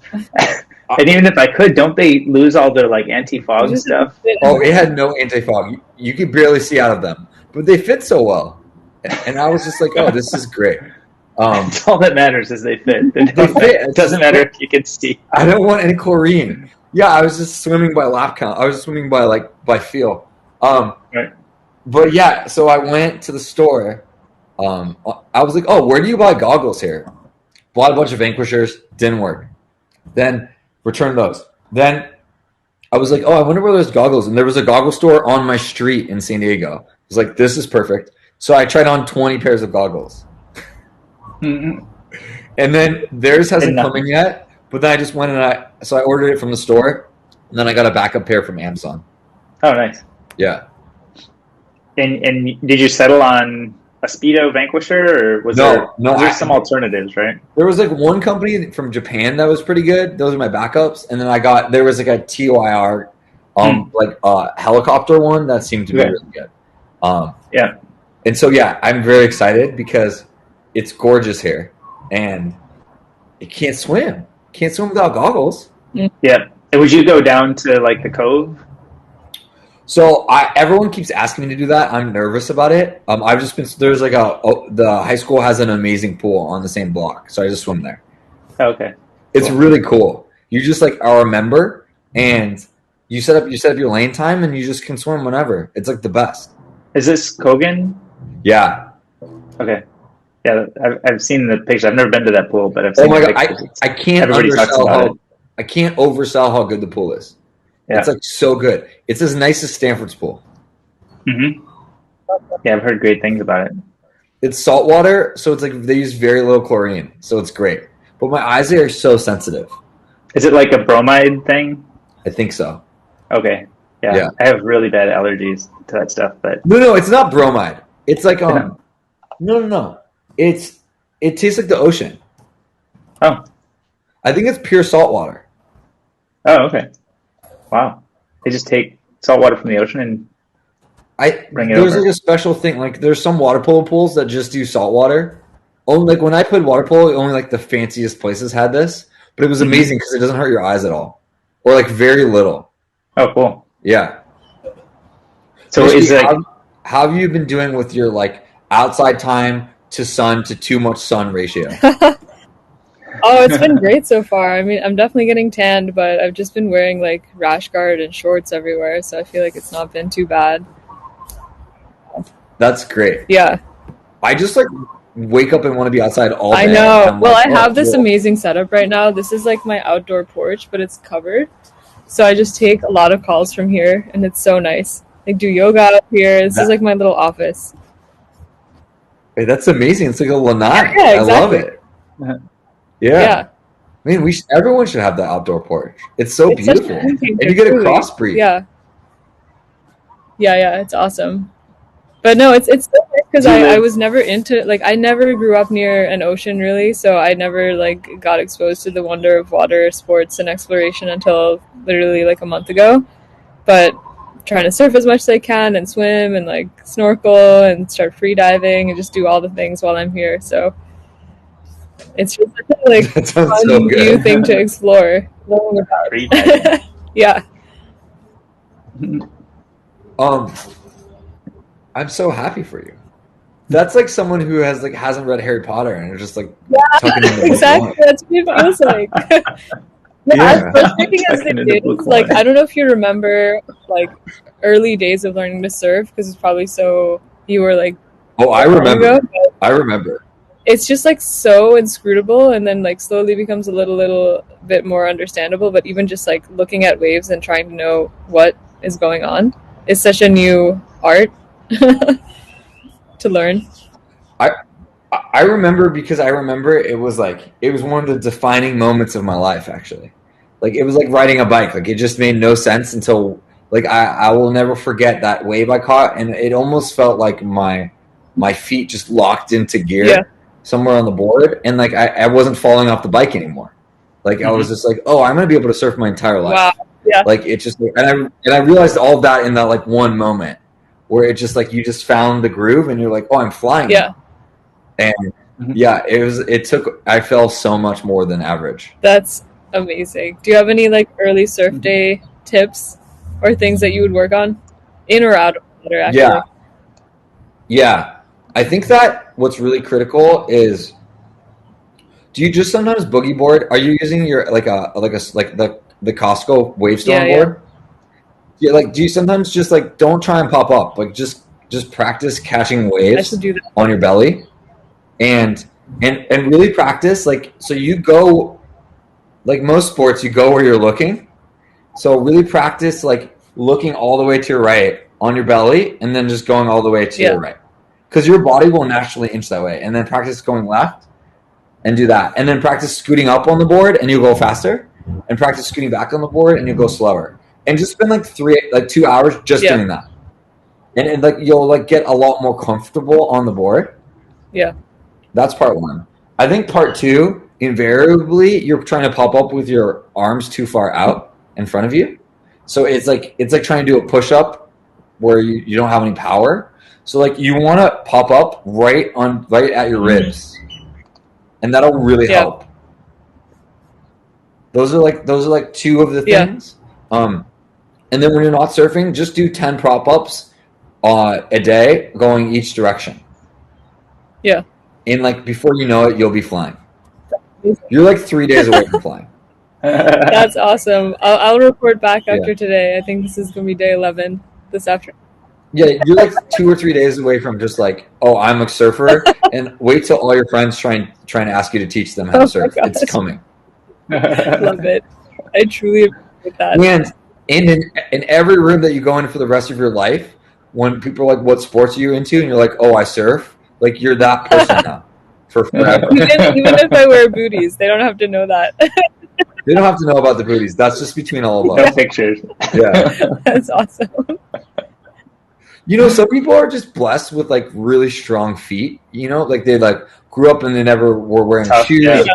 And even if I could, don't they lose all their like anti-fog stuff? Oh, it had no anti-fog. You could barely see out of them, but they fit so well. And I was just like, oh, this is great. That's all that matters is they fit. It doesn't matter if you can see. I don't want any chlorine. Yeah, I was just swimming by lap count. I was swimming by feel. Right. But yeah, so I went to the store. I was like, oh, where do you buy goggles here? Bought a bunch of Vanquishers, didn't work. Then returned those. Then I was like, oh, I wonder where there's goggles. And there was a goggle store on my street in San Diego. I was like, this is perfect. So I tried on 20 pairs of goggles. And then theirs hasn't come in yet. But then I just went and I ordered it from the store. And then I got a backup pair from Amazon. Oh, nice. Yeah. And did you settle on a Speedo Vanquisher, or was there some alternatives, right? There was like one company from Japan that was pretty good. Those are my backups. And then there was like a TYR, helicopter one that seemed to be really good. Yeah. And so, yeah, I'm very excited because it's gorgeous here. And it can't swim. Can't swim without goggles. Yeah. And would you go down to like the cove? So everyone keeps asking me to do that. I'm nervous about it. I've just been there's like the high school has an amazing pool on the same block, so I just swim there. Okay, it's really cool. You just like are a member, and you set up your lane time, and you just can swim whenever. It's like the best. Is this Kogan? Yeah. Okay. Yeah, I've seen the picture. I've never been to that pool, but I've seen. Oh my god, I can't I can't oversell how good the pool is. Yeah. It's like so good. It's as nice as Stanford's pool. Mm-hmm. Yeah, I've heard great things about it. It's saltwater, so it's like they use very little chlorine, so it's great. But my eyes are so sensitive. Is it like a bromide thing? I think so. Okay. Yeah. I have really bad allergies to that stuff, but no, it's not bromide. It's like no. It tastes like the ocean. Oh. I think it's pure salt water. Oh, okay. Wow. They just take salt water from the ocean and bring it over. There's like a special thing. Like there's some water polo pools that just do salt water. Only like when I played water polo, only like the fanciest places had this. But it was amazing because it doesn't hurt your eyes at all. Or like very little. Oh, cool. Yeah. So is it how have you been doing with your like outside time to sun to too much sun ratio? Oh, it's been great so far. I mean, I'm definitely getting tanned, but I've just been wearing like rash guard and shorts everywhere, so I feel like it's not been too bad. That's great. Yeah. I just like wake up and want to be outside all day. I know. Well, like, I have this amazing setup right now. This is like my outdoor porch, but it's covered. So I just take a lot of calls from here, and it's so nice. I do yoga up here. This is like my little office. Hey, that's amazing. It's like a lanai. Yeah, exactly. I love it. Yeah. I mean, everyone should have that outdoor porch. It's so beautiful. And you get a cross breed. Yeah. It's awesome. But no, it's so nice because I was never into, like, I never grew up near an ocean really, so I never like got exposed to the wonder of water sports and exploration until literally like a month ago. But trying to surf as much as I can and swim and like snorkel and start free diving and just do all the things while I'm here. So it's just like fun new thing to explore. Free diving. Yeah. I'm so happy for you. That's like someone who hasn't read Harry Potter and is just like tucking in the exactly. That's what it feels like. As frustrating as it is, like I don't know if you remember like early days of learning to surf because it's probably you were like I remember. It's just like so inscrutable and then like slowly becomes a little bit more understandable, but even just like looking at waves and trying to know what is going on is such a new art to learn. I remember because it was one of the defining moments of my life actually. Like it was like riding a bike. Like it just made no sense until like I will never forget that wave I caught, and it almost felt like my feet just locked into gear somewhere on the board, and like I wasn't falling off the bike anymore. Like I was just like, oh, I'm gonna be able to surf my entire life. Wow. Yeah. Like it just and I realized all of that in that like one moment where it just like you just found the groove and you're like, oh, I'm flying. Yeah. Now. And I fell so much more than average. That's amazing. Do you have any like early surf day tips or things that you would work on in or out of water actually? Yeah. I think that what's really critical is, do you just sometimes boogie board? Are you using your the Costco Wavestone board? Yeah. Like, do you sometimes just like don't try and pop up? Like just practice catching waves on your belly, and really practice. Like so you go, like most sports, you go where you're looking. So really practice like looking all the way to your right on your belly, and then just going all the way to your right. Because your body will naturally inch that way. And then practice going left and do that. And then practice scooting up on the board and you'll go faster. And practice scooting back on the board and you'll go slower. And just spend like 2 hours just doing that. And like you'll like get a lot more comfortable on the board. Yeah. That's part one. I think part two, invariably, you're trying to pop up with your arms too far out in front of you. So it's like trying to do a push-up where you don't have any power. So like you want to pop up right at your ribs, and that'll really help. Those are like two of the things. And then when you're not surfing, just do 10 prop ups a day, going each direction. Yeah. And like before you know it, you'll be flying. You're like 3 days away from flying. That's awesome. I'll report back after today. I think this is gonna be day 11 this afternoon. Yeah, you're like 2 or 3 days away from just like, oh, I'm a surfer, and wait till all your friends trying to ask you to teach them how to surf. It's coming. Love it. I truly appreciate that. And in every room that you go in for the rest of your life, when people are like, what sports are you into? And you're like, oh, I surf. Like you're that person now for forever. Even if I wear booties, they don't have to know that. They don't have to know about the booties. That's just between all of us. No pictures. Yeah. That's awesome. You know, some people are just blessed with like really strong feet. You know, like they like grew up and they never were wearing shoes,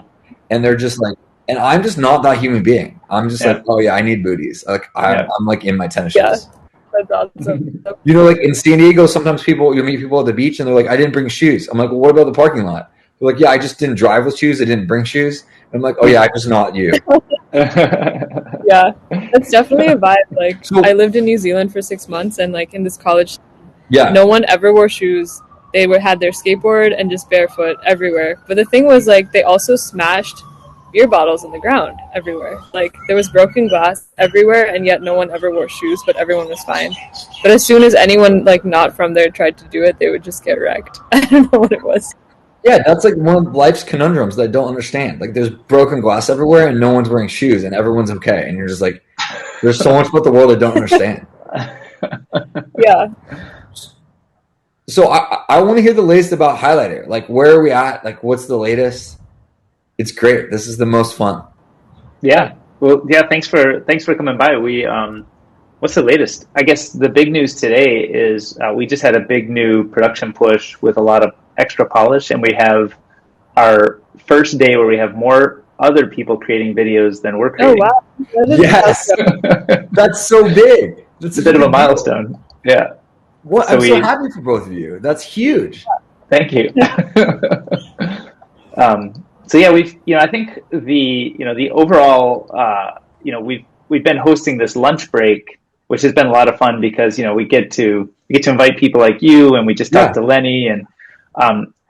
and they're just like. And I'm just not that human being. I'm just like, oh yeah, I need booties. Like I'm like in my tennis shoes. That's awesome. You know, like in San Diego, sometimes you'll meet people at the beach and they're like, I didn't bring shoes. I'm like, well, what about the parking lot? They're like, yeah, I just didn't drive with shoes. I didn't bring shoes. And I'm like, oh yeah, I'm just not you. Yeah, that's definitely a vibe. Like I lived in New Zealand for 6 months, and like in this college, no one ever wore shoes. They had their skateboard and just barefoot everywhere. But the thing was, like, they also smashed beer bottles on the ground everywhere. Like, there was broken glass everywhere, and yet no one ever wore shoes, but everyone was fine. But as soon as anyone, like, not from there tried to do it, they would just get wrecked. I don't know what it was. Yeah, that's like one of life's conundrums that I don't understand. Like, there's broken glass everywhere, and no one's wearing shoes, and everyone's okay. And you're just like, there's so much about the world I don't understand. Yeah. So I want to hear the latest about Highlighter. Like, where are we at? Like, what's the latest? It's great. This is the most fun. Yeah. Well, yeah. Thanks for coming by. We what's the latest? I guess the big news today is we just had a big new production push with a lot of extra polish, and we have our first day where we have more other people creating videos than we're creating. Oh wow! Yes, that's so big. That's a bit of a milestone. Yeah. What? So I'm so happy for both of you. That's huge. Thank you. So yeah, I think the overall, we've been hosting this lunch break, which has been a lot of fun because, we get to invite people like you, and we just talked to Lenny, and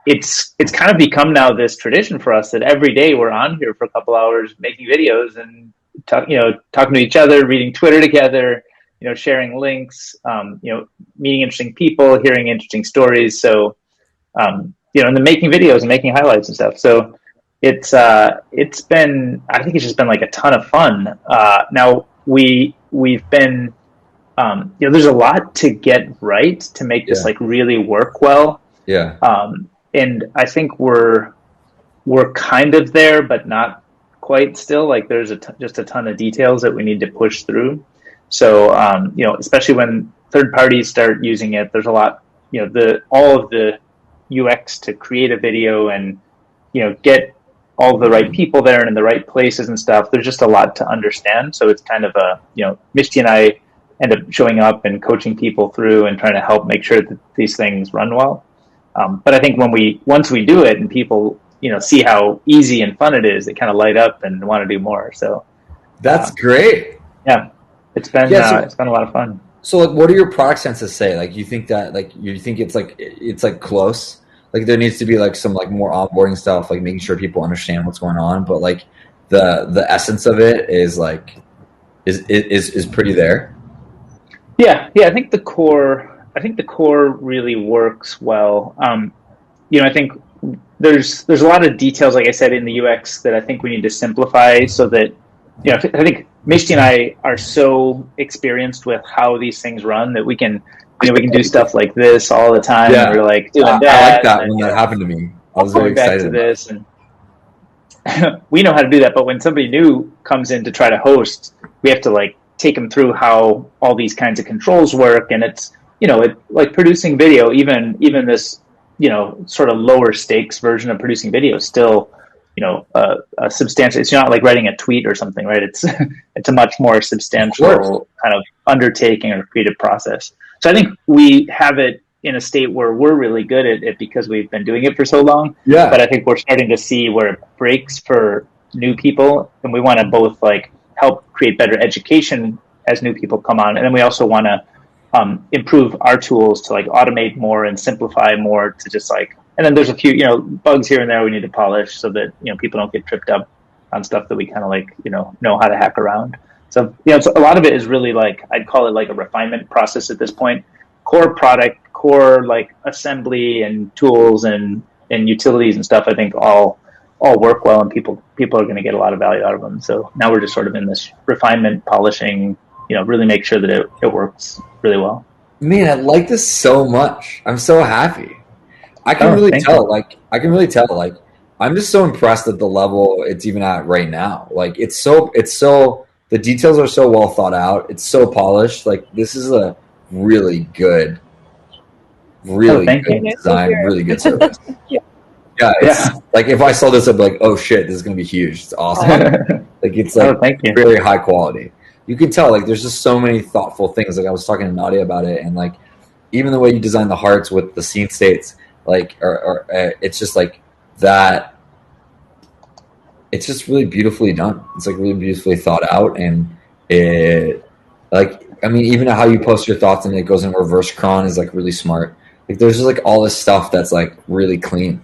it's kind of become now this tradition for us that every day we're on here for a couple hours making videos and talking to each other, reading Twitter together, sharing links, meeting interesting people, hearing interesting stories. So, and then making videos and making highlights and stuff. So it's been, I think it's just been like a ton of fun. Now we've been, there's a lot to get right to make this like really work well. Yeah. And I think we're kind of there, but not quite still. Like there's just a ton of details that we need to push through. So, especially when third parties start using it, there's a lot, all of the UX to create a video and, get all the right people there and in the right places and stuff. There's just a lot to understand. So it's kind of Mishti and I end up showing up and coaching people through and trying to help make sure that these things run well. But I think once we do it and people, see how easy and fun it is, they kind of light up and want to do more. So that's great. Yeah. It's been it's been a lot of fun. So like, what do your product senses say? Like, you think it's like close? Like there needs to be like some like more onboarding stuff, like making sure people understand what's going on. But like the essence of it is like is pretty there. Yeah. I think the core really works well. I think there's a lot of details, like I said, in the UX that I think we need to simplify so that I think Mishti and I are so experienced with how these things run that we can do stuff like this all the time. Yeah. We're like doing that. I like that when that happened to me. I was very excited back to this, and we know how to do that. But when somebody new comes in to try to host, we have to like take them through how all these kinds of controls work, and it's like producing video. Even this sort of lower stakes version of producing video is still a substantial. It's not like writing a tweet or something, right? It's a much more substantial kind of undertaking or creative process. So I think we have it in a state where we're really good at it because we've been doing it for so long. Yeah. But I think we're starting to see where it breaks for new people, and we want to both like help create better education as new people come on, and then we also want to improve our tools to like automate more and simplify more to just like. And then there's a few, bugs here and there we need to polish so that, people don't get tripped up on stuff that we kind of like, know how to hack around. So, so a lot of it is really like, I'd call it like a refinement process at this point. Core product, core like assembly and tools and utilities and stuff, I think all work well, and people are going to get a lot of value out of them. So now we're just sort of in this refinement, polishing, really make sure that it works really well. Man, I like this so much. I'm so happy. I can really tell. I'm just so impressed at the level it's even at right now. Like it's so the details are so well thought out. It's so polished. Like this is a really good design, really good service. Yeah, like if I saw this, I'd be like, oh shit, this is gonna be huge. It's awesome. Like it's like very high quality. You can tell like there's just so many thoughtful things. Like I was talking to Nadia about it, and like even the way you design the hearts with the scene states. Like, or it's just like that. It's just really beautifully done. It's like really beautifully thought out, and it, like, I mean, even how you post your thoughts and it goes in reverse cron is like really smart. Like, there's just like all this stuff that's like really clean.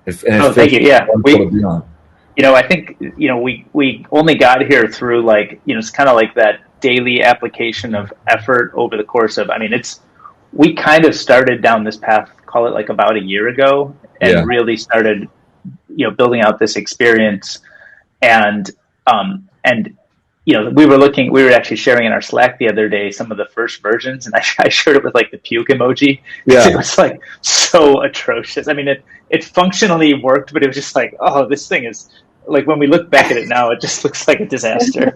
Thank you. Yeah, I think, we only got here through it's kind of like that daily application of effort over the course of, we kind of started down this path, call it like about a year ago, and really started, building out this experience. And we were actually sharing in our Slack the other day some of the first versions, and I shared it with like the puke emoji. Yeah. It was like so atrocious. It functionally worked, but it was just like, oh, this thing is like, when we look back at it now, it just looks like a disaster.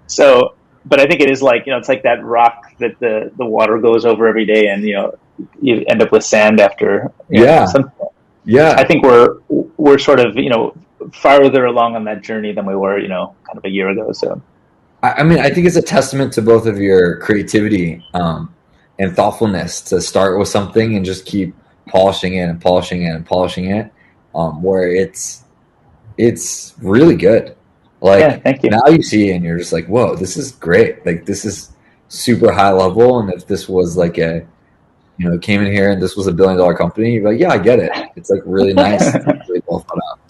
So, but I think it is like, it's like that rock that the water goes over every day, and you end up with sand after. I think we're sort of farther along on that journey than we were kind of a year ago. So I think it's a testament to both of your creativity and thoughtfulness to start with something and just keep polishing it and polishing it and polishing it, where it's really good. Like, thank you. Now you see it and you're just like, whoa, this is great. Like, this is super high level. And if this was like came in here and this was $1 billion company, you'd be like, yeah, I get it. It's like really nice. It's really well thought out.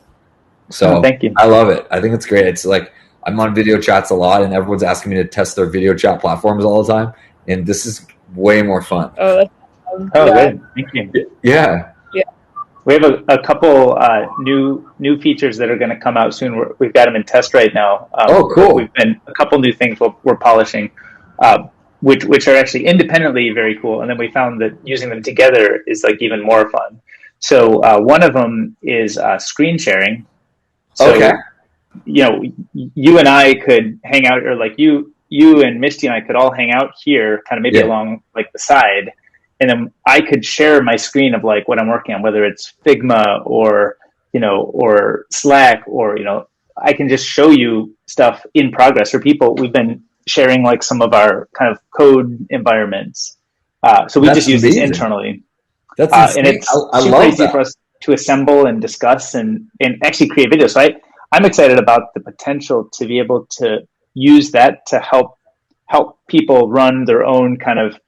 So thank you. I love it. I think it's great. It's like, I'm on video chats a lot and everyone's asking me to test their video chat platforms all the time. And this is way more fun. Oh, that's awesome. Good. Thank you. Yeah. We have a couple new features that are going to come out soon. We've got them in test right now. Cool. We've been a couple new things we're polishing, which are actually independently very cool. And then we found that using them together is like even more fun. So one of them is screen sharing. So, you and I could hang out, or like you and Misty and I could all hang out here, kind of maybe along like the side. And then I could share my screen of like what I'm working on, whether it's Figma or Slack, or, I can just show you stuff in progress. For people, we've been sharing like some of our kind of code environments. So we just use these internally. That's and it's super easy for us to assemble and discuss and actually create videos. So I'm excited about the potential to be able to use that to help people run their own kind of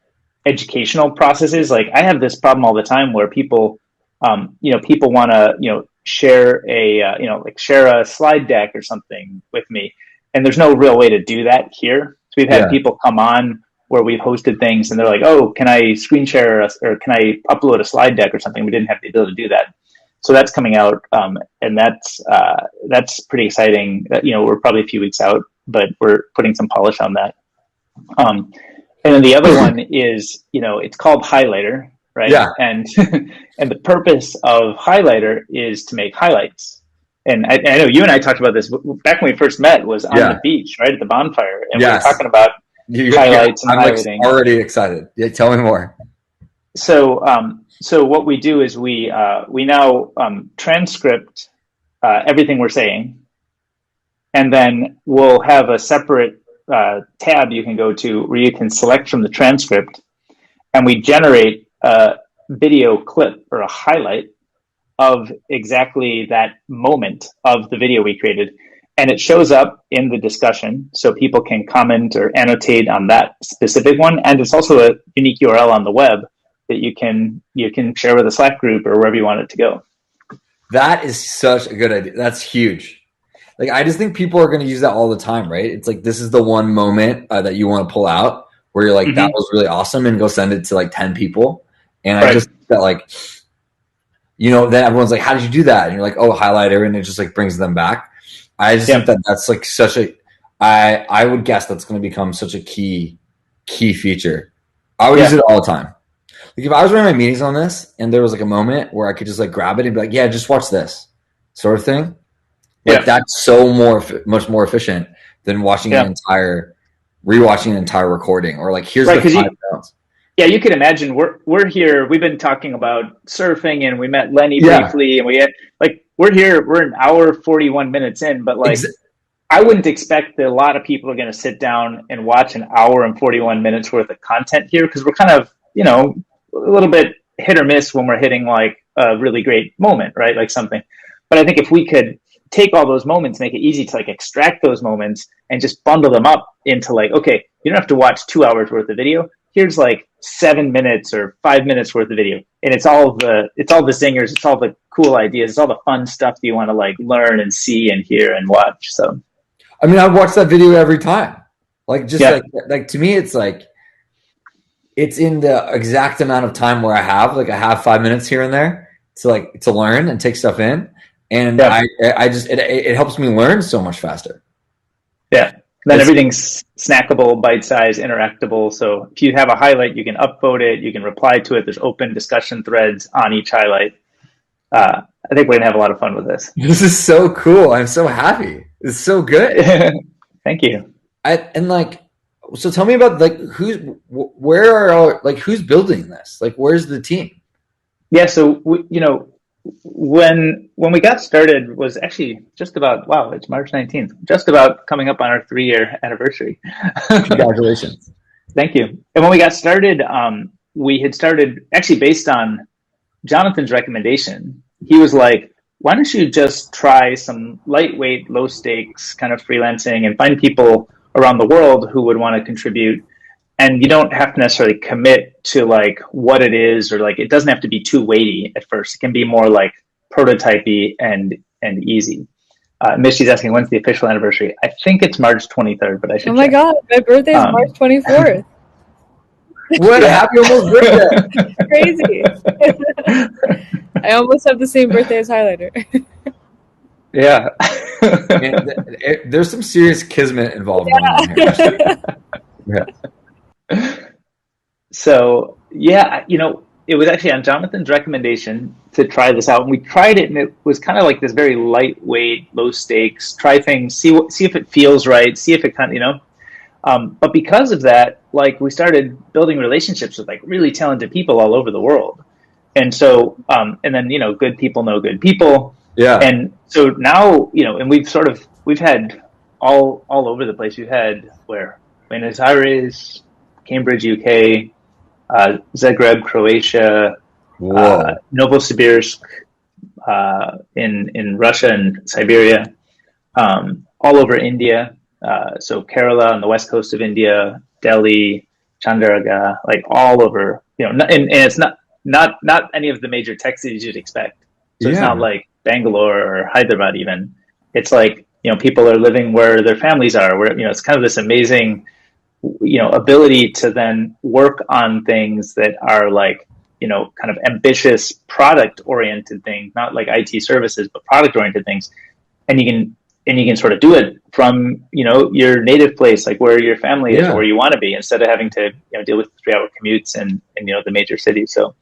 educational processes. Like, I have this problem all the time where people want to share a slide deck or something with me, and there's no real way to do that here. So we've had people come on where we've hosted things and they're like, oh, can I screen share or can I upload a slide deck or something? We didn't have the ability to do that. So that's coming out, and that's pretty exciting. We're probably a few weeks out, but we're putting some polish on that. And then the other one is, it's called Highlighter, right? Yeah. And and the purpose of Highlighter is to make highlights. And I know you and I talked about this back when we first met, was on the beach, right, at the bonfire, and we were talking about highlights and highlighting. I'm already excited. Yeah, tell me more. So what we do is we now transcript everything we're saying, and then we'll have a separate tab you can go to where you can select from the transcript, and we generate a video clip or a highlight of exactly that moment of the video we created. And it shows up in the discussion, so people can comment or annotate on that specific one. And it's also a unique URL on the web that you can share with a Slack group or wherever you want it to go. That is such a good idea. That's huge. Like, I just think people are going to use that all the time, right? It's like, this is the one moment that you want to pull out where you're like, that was really awesome, and go send it to like 10 people. And I just think that, like, then everyone's like, how did you do that? And you're like, oh, highlighter, and it just like brings them back. I just think that that's like such a, I would guess that's going to become such a key feature. I would use it all the time. Like, if I was running my meetings on this and there was like a moment where I could just like grab it and be like, yeah, just watch this sort of thing. Like, that's so much more efficient than watching rewatching an entire recording, or like, here's the 5 notes. Yeah, you can imagine we're here. We've been talking about surfing, and we met Lenny briefly, and we had we're here. We're an hour 41 minutes in, but I wouldn't expect that a lot of people are going to sit down and watch an hour and 41 minutes worth of content here, because we're kind of a little bit hit or miss when we're hitting like a really great moment, right? Like something. But I think if we could take all those moments, make it easy to like extract those moments and just bundle them up into like, okay, you don't have to watch 2 hours worth of video. here's like 7 minutes or 5 minutes worth of video, and it's all the zingers, it's all the cool ideas, it's all the fun stuff that you want to like learn and see and hear and watch. So I mean, I watch that video every time. Like just like to me, it's like it's in the exact amount of time where I have 5 minutes here and there to learn and take stuff in, and I just it helps me learn so much faster. Yeah. Then everything's snackable, bite-sized, interactable. So if you have a highlight, you can upvote it, you can reply to it. There's open discussion threads on each highlight. I think we're going to have a lot of fun with this. This is so cool. I'm so happy. It's so good. Thank you. So tell me about like who's building this? Like, where's the team? Yeah. So, when we got started was actually just about, it's March 19th, just about coming up on our 3-year anniversary. Congratulations. Thank you. And when we got started, we had started actually based on Jonathan's recommendation. He was like, why don't you just try some lightweight, low stakes kind of freelancing and find people around the world who would want to contribute. And you don't have to necessarily commit to like what it is, or like it doesn't have to be too weighty at first. It can be more like prototypey and easy. Mishti's asking, when's the official anniversary? I think it's March 23rd, but I should. Oh my check. God, my birthday is March 24th. What a happy almost birthday! Crazy. I almost have the same birthday as Highlighter. Yeah. There's some serious kismet involved going on here. Yeah. So it was actually on Jonathan's recommendation to try this out, and we tried it, and it was kind of like this very lightweight, low stakes, try things, see if it feels right, see if it kind of, but because of that, like we started building relationships with like really talented people all over the world, and so and then good people know good people, and so now and we've had all over the place. We've had Buenos Aires, Cambridge, UK, Zagreb, Croatia, Novosibirsk in Russia and Siberia, all over India. So Kerala on the west coast of India, Delhi, Chandigarh, like all over. And it's not any of the major tech cities you'd expect. So it's not like Bangalore or Hyderabad even. It's like people are living where their families are. Where it's kind of this amazing ability to then work on things that are like, kind of ambitious product oriented things, not like IT services, but product oriented things. And you can sort of do it from, your native place, like where your family is, or where you want to be, instead of having to, deal with 3-hour commutes and the major cities. So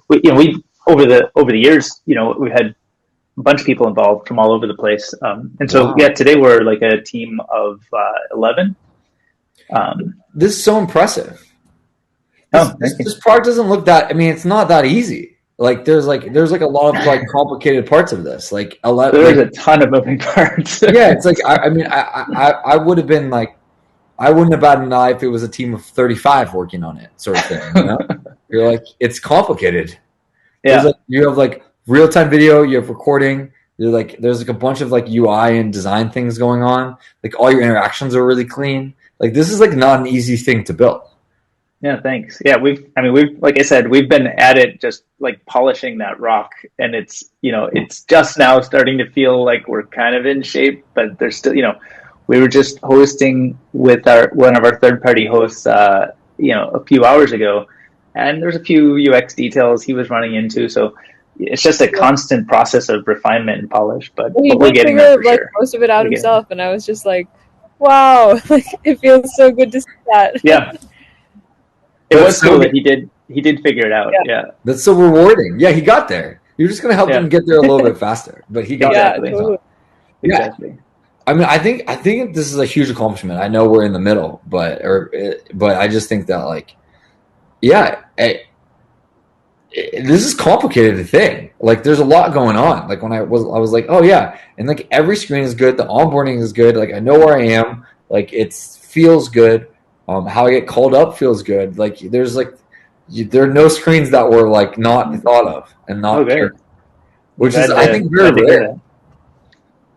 we over the years, we've had a bunch of people involved from all over the place. And so, today we're like a team of 11. This is so impressive. This product doesn't look that. I mean, it's not that easy. Like there's like a lot of like complicated parts of this. Like there's a ton of moving parts. Yeah, it's like I would have been like, I wouldn't have batted an eye if it was a team of 35 working on it, sort of thing. You're like, it's complicated. Yeah, you have like real time video, you have recording. There's like a bunch of like UI and design things going on. Like all your interactions are really clean. Like this is like not an easy thing to build. Yeah, thanks. Yeah, we've like I said, we've been at it just like polishing that rock, and it's just now starting to feel like we're kind of in shape, but there's still we were just hosting with one of our third party hosts a few hours ago, and there's a few UX details he was running into, so it's just a constant process of refinement and polish, but we're getting there for sure. Most of it out himself, and I was just like, wow, like it feels so good to see that. Yeah. It was cool that he did figure it out. Yeah. That's so rewarding. Yeah, he got there. You're just gonna help him get there a little bit faster. But he got there. Totally. Exactly. I mean, I think this is a huge accomplishment. I know we're in the middle, but I just think that like, this is a complicated thing. Like, there's a lot going on. Like when I was like, oh yeah, and like every screen is good. The onboarding is good. Like I know where I am. Like it feels good. How I get called up feels good. Like there's like there are no screens that were like not thought of and not which is I think very rare.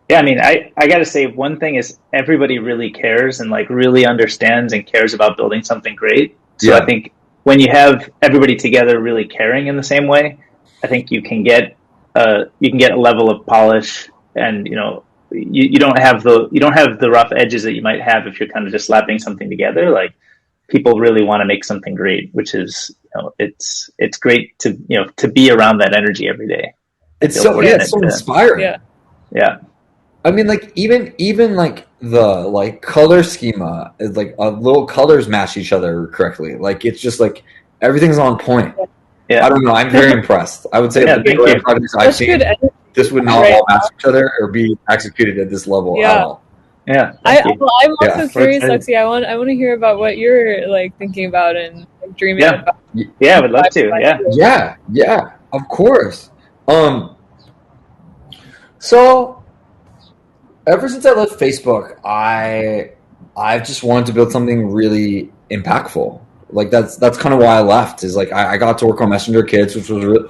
Yeah, I mean, I got to say one thing is everybody really cares and like really understands and cares about building something great. So I think when you have everybody together really caring in the same way, I think you can get a level of polish, and you don't have the rough edges that you might have if you're kind of just slapping something together. Like, people really want to make something great, which is, it's great to be around that energy every day. It's so inspiring. Yeah. I mean, like, even like the color schema is like little colors match each other correctly. Like, it's just like everything's on point. Yeah. I don't know. I'm very impressed. I would say the projects I've seen, this would not all match each other or be executed at this level at all. Yeah. I'm also curious, Lexi. I want to hear about what you're thinking about and dreaming about. Yeah, I would love to. Yeah, of course. So ever since I left Facebook, I've just wanted to build something really impactful. Like, that's kind of why I left. Is like I got to work on Messenger Kids, which was really,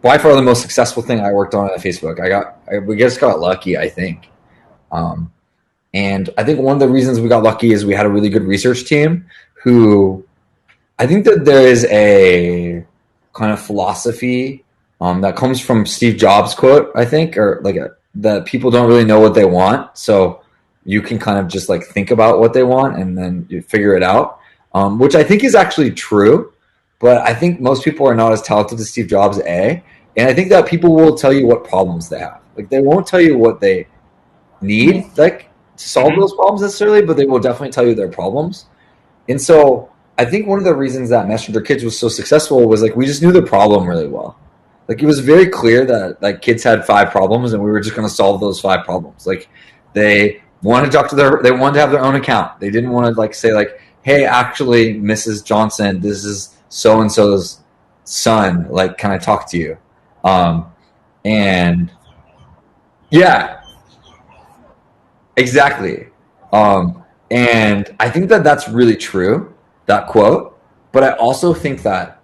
by far the most successful thing I worked on at Facebook. We just got lucky, I think. And I think one of the reasons we got lucky is we had a really good research team who, I think that there is a kind of philosophy that comes from Steve Jobs' quote, I think, or that people don't really know what they want. So you can kind of just think about what they want and then you figure it out, which I think is actually true. But I think most people are not as talented as Steve Jobs, and I think that people will tell you what problems they have. Like, they won't tell you what they need, to solve those problems necessarily, but they will definitely tell you their problems. And so I think one of the reasons that Messenger Kids was so successful was we just knew the problem really well. It was very clear that kids had 5 problems and we were just going to solve those 5 problems. They wanted to talk to they wanted to have their own account. They didn't want to say hey, actually, Mrs. Johnson, this is so-and-so's son. Can I talk to you? And yeah, exactly. And I think that that's really true, that quote. But I also think that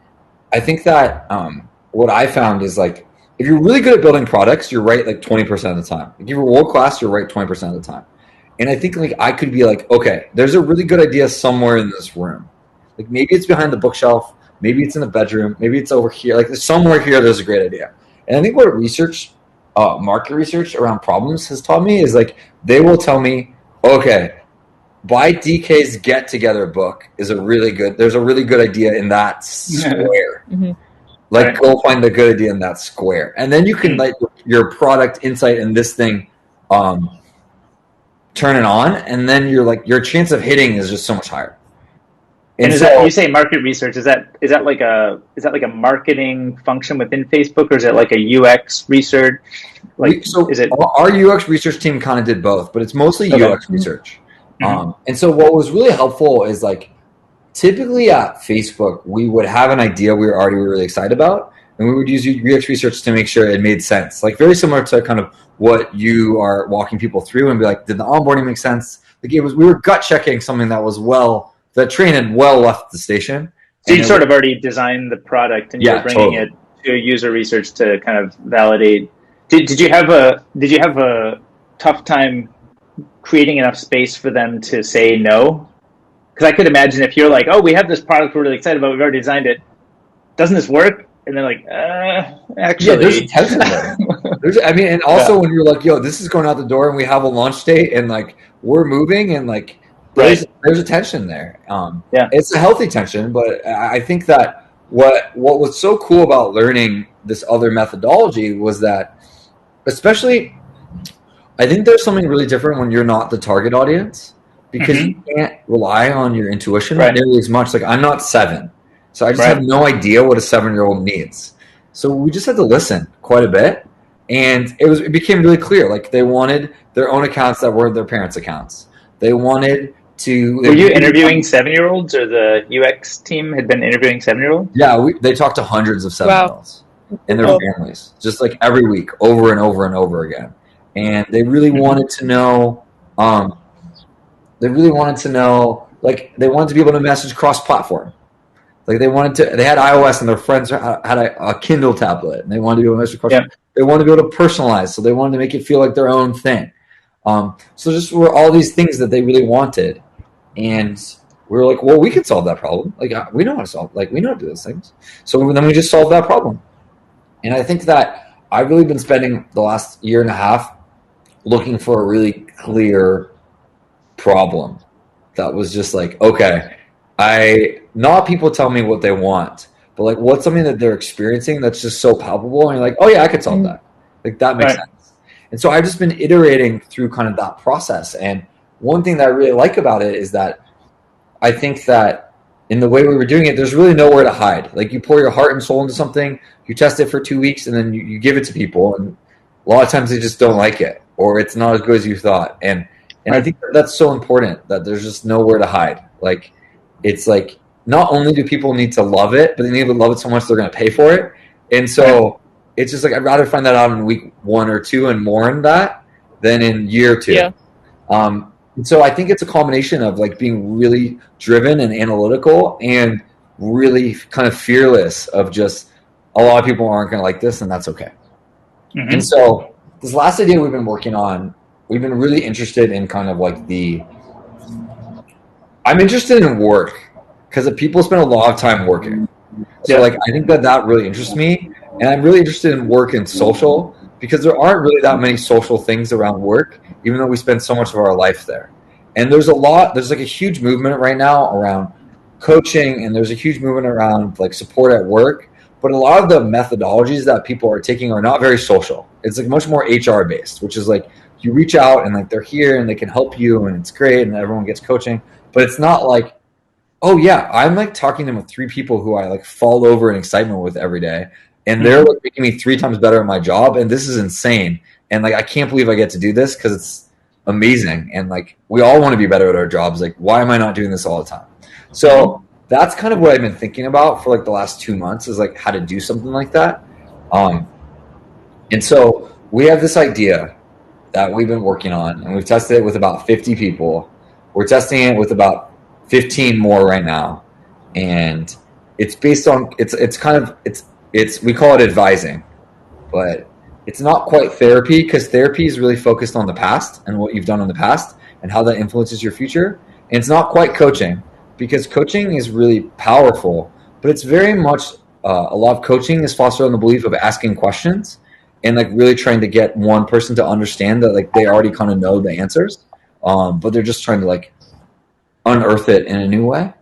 what I found is if you're really good at building products, you're right 20% of the time. If you're world class, you're right 20% of the time. And I think I could be okay, there's a really good idea somewhere in this room. Maybe it's behind the bookshelf, maybe it's in the bedroom, maybe it's over here. Somewhere here, there's a great idea. And I think what market research around problems has taught me is they will tell me, okay, buy DK's Get Together book there's a really good idea in that square. Go find the good idea in that square. And then you can your product insight in this thing, turn it on, and then your chance of hitting is just so much higher. And is that, you say market research, is that like a marketing function within Facebook, or is it like a UX research? Our UX research team kind of did both, but it's mostly UX research. And so what was really helpful is typically at Facebook, we would have an idea we were already really excited about, and we would use UX research to make sure it made sense. Very similar to kind of what you are walking people through and be did the onboarding make sense? We were gut checking something that train had well left the station. So you sort of already designed the product and you're bringing it to user research to kind of validate. Did you have a tough time creating enough space for them to say no? Because I could imagine if you're oh, we have this product we're really excited about, we've already designed it. Doesn't this work? And they're actually. Yeah, there's tension there. And also when you're yo, this is going out the door and we have a launch date and we're moving and there's a tension there. It's a healthy tension, but I think that what was so cool about learning this other methodology was that, especially, I think there's something really different when you're not the target audience, because you can't rely on your intuition nearly as much. I'm not 7, so I just have no idea what a 7-year-old needs. So we just had to listen quite a bit, and it became really clear. They wanted their own accounts that were their parents' accounts. They wanted to. Were you interviewing 7-year-olds, or the UX team had been interviewing 7-year-olds? Yeah, they talked to hundreds of 7-year-olds and their families, just every week, over and over and over again. And they really wanted to know. They wanted to be able to message cross-platform. They had iOS and their friends had a Kindle tablet, and they wanted to be able to message cross. They wanted to be able to personalize, so they wanted to make it feel like their own thing. So just were all these things that they really wanted. And We were like, well, we can solve that problem. Like, we know how to solve, like, we know how to do those things. So then we just solved that problem. And I think that I've really been spending the last year and a half looking for a really clear problem that was just like, okay, not people tell me what they want, but like what's something that they're experiencing that's just so palpable, and you're like, oh yeah, I could solve that. Like that makes sense. And so I've just been iterating through kind of that process. And one thing that I really like about it is that I think that in the way we were doing it, there's really nowhere to hide. Like you pour your heart and soul into something, you test it for 2 weeks, and then you give it to people, and a lot of times they just don't like it, or it's not as good as you thought. And I think that's so important, that there's just nowhere to hide. Like, it's like, not only do people need to love it, but they need to love it so much they're going to pay for it. And so it's just like, I'd rather find that out in week 1 or 2 and more in that than in year 2. Yeah. And so I think it's a combination of like being really driven and analytical and really kind of fearless of just, a lot of people aren't going to like this, and that's okay. Mm-hmm. And so this last idea we've been working on, we've been really interested in kind of like I'm interested in work because people spend a lot of time working. So like, I think that really interests me. And I'm really interested in work and social, because there aren't really that many social things around work, even though we spend so much of our life there. And there's like a huge movement right now around coaching, and there's a huge movement around like support at work. But a lot of the methodologies that people are taking are not very social. It's like much more HR based, which is like you reach out and like they're here and they can help you and it's great and everyone gets coaching. But it's not like, oh yeah, I'm like talking to 3 people who I like fall over in excitement with every day, and they're like making me 3 times better at my job, and this is insane. And like, I can't believe I get to do this because it's amazing. And like, we all want to be better at our jobs. Like, why am I not doing this all the time? So that's kind of what I've been thinking about for like the last 2 months, is like how to do something like that. And so we have this idea that we've been working on, and we've tested it with about 50 people. We're testing it with about 15 more right now. And it's based on, we call it advising, but it's not quite therapy, because therapy is really focused on the past and what you've done in the past and how that influences your future. And it's not quite coaching, because coaching is really powerful, but it's very much a lot of coaching is fostered on the belief of asking questions and like really trying to get one person to understand that like they already kind of know the answers, but they're just trying to like unearth it in a new way.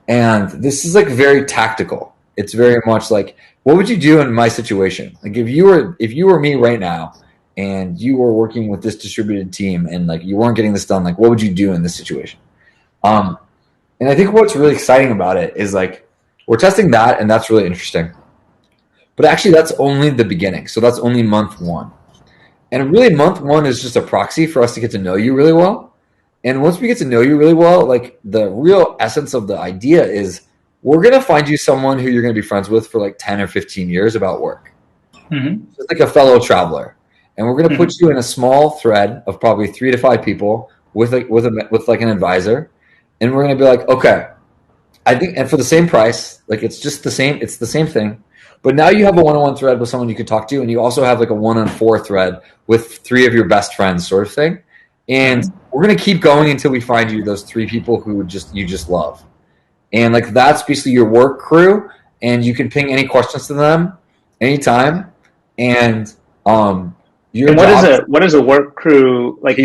And this is like very tactical. It's very much like, what would you do in my situation? Like if you were me right now and you were working with this distributed team and like you weren't getting this done, like what would you do in this situation? And I think what's really exciting about it is like we're testing that, and that's really interesting. But actually that's only the beginning. So that's only month 1. And really month 1 is just a proxy for us to get to know you really well. And once we get to know you really well, like the real essence of the idea is we're going to find you someone who you're going to be friends with for like 10 or 15 years about work. Mm-hmm. Just like a fellow traveler. And we're going to put you in a small thread of probably 3 to 5 people with like an advisor. And we're going to be like, okay, I think, and for the same price, like it's the same thing. But now you have a one-on-one thread with someone you could talk to, and you also have like a 1-on-4 thread with 3 of your best friends sort of thing. And we're going to keep going until we find you those 3 people who you just love. And like, that's basically your work crew, and you can ping any questions to them anytime. And what is a work crew like?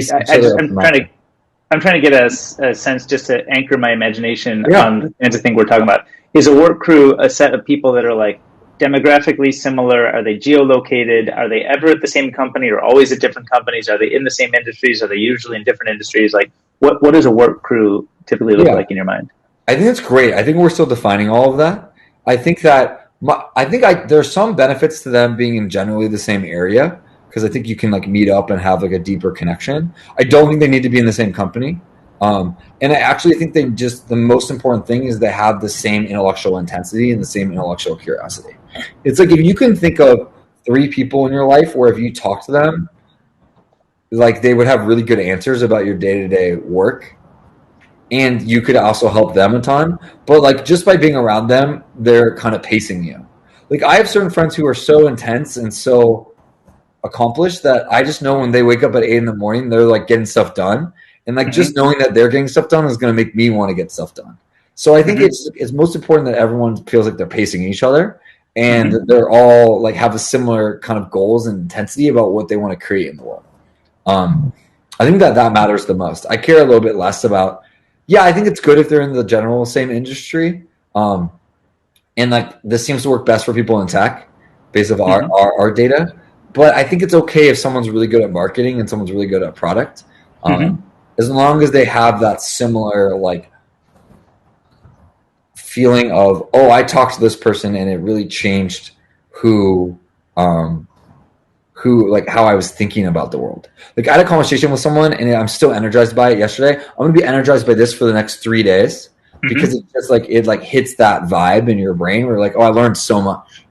I'm trying to get a sense, just to anchor my imagination on the kinds of thing we're talking about. Is a work crew a set of people that are like demographically similar? Are they geolocated? Are they ever at the same company or always at different companies? Are they in the same industries? Are they usually in different industries? Like, what does a work crew typically look like in your mind? I think that's great. I think we're still defining all of that. I think that there's some benefits to them being in generally the same area, because I think you can like meet up and have like a deeper connection. I don't think they need to be in the same company. And I actually think the most important thing is they have the same intellectual intensity and the same intellectual curiosity. It's like, if you can think of 3 people in your life where if you talk to them, like they would have really good answers about your day-to-day work, and you could also help them a ton. But like, just by being around them, they're kind of pacing you. Like, I have certain friends who are so intense and so accomplished that I just know when they wake up at 8 a.m, they're like getting stuff done. And like, just knowing that they're getting stuff done is going to make me want to get stuff done. So I think it's most important that everyone feels like they're pacing each other, and they're all like have a similar kind of goals and intensity about what they want to create in the world. I think that matters the most. I care a little bit less about, I think it's good if they're in the general same industry. And like this seems to work best for people in tech based on our data. But I think it's okay if someone's really good at marketing and someone's really good at product. As long as they have that similar like feeling of, oh, I talked to this person and it really changed who like how I was thinking about the world. Like I had a conversation with someone and I'm still energized by it yesterday. I'm going to be energized by this for the next 3 days because it's just like, it like hits that vibe in your brain where like, oh, I learned so much.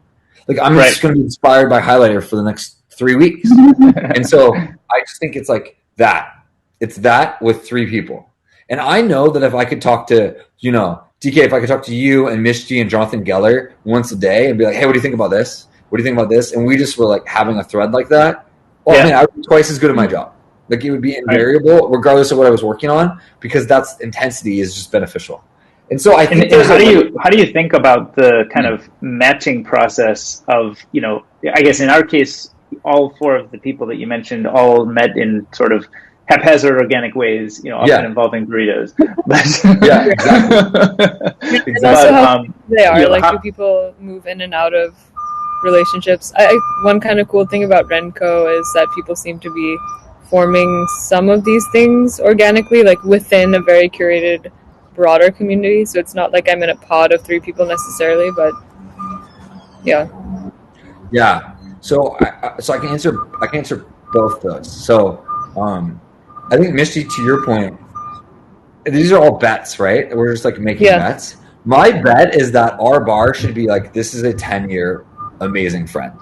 Like I'm just going to be inspired by Highlighter for the next 3 weeks. And so I just think it's like that. It's that with 3 people. And I know that if I could talk to, DK, if I could talk to you and Mishti and Jonathan Geller once a day and be like, hey, what do you think about this? What do you think about this? And we just were like having a thread like that. Well, I mean, I would be twice as good at my job. Like it would be invariable regardless of what I was working on because that's intensity is just beneficial. And so I think how do you think about the kind of matching process of, I guess in our case, all 4 of the people that you mentioned all met in sort of haphazard organic ways, often involving burritos. But, exactly. And also how they are, do people move in and out of relationships? One kind of cool thing about Renko is that people seem to be forming some of these things organically, like within a very curated, broader community. So it's not like I'm in a pod of 3 people necessarily, but yeah. So I can answer both those. So I think Mishti, to your point, these are all bets, right? We're just like making bets. My bet is that our bar should be like, this is a 10-year amazing friend.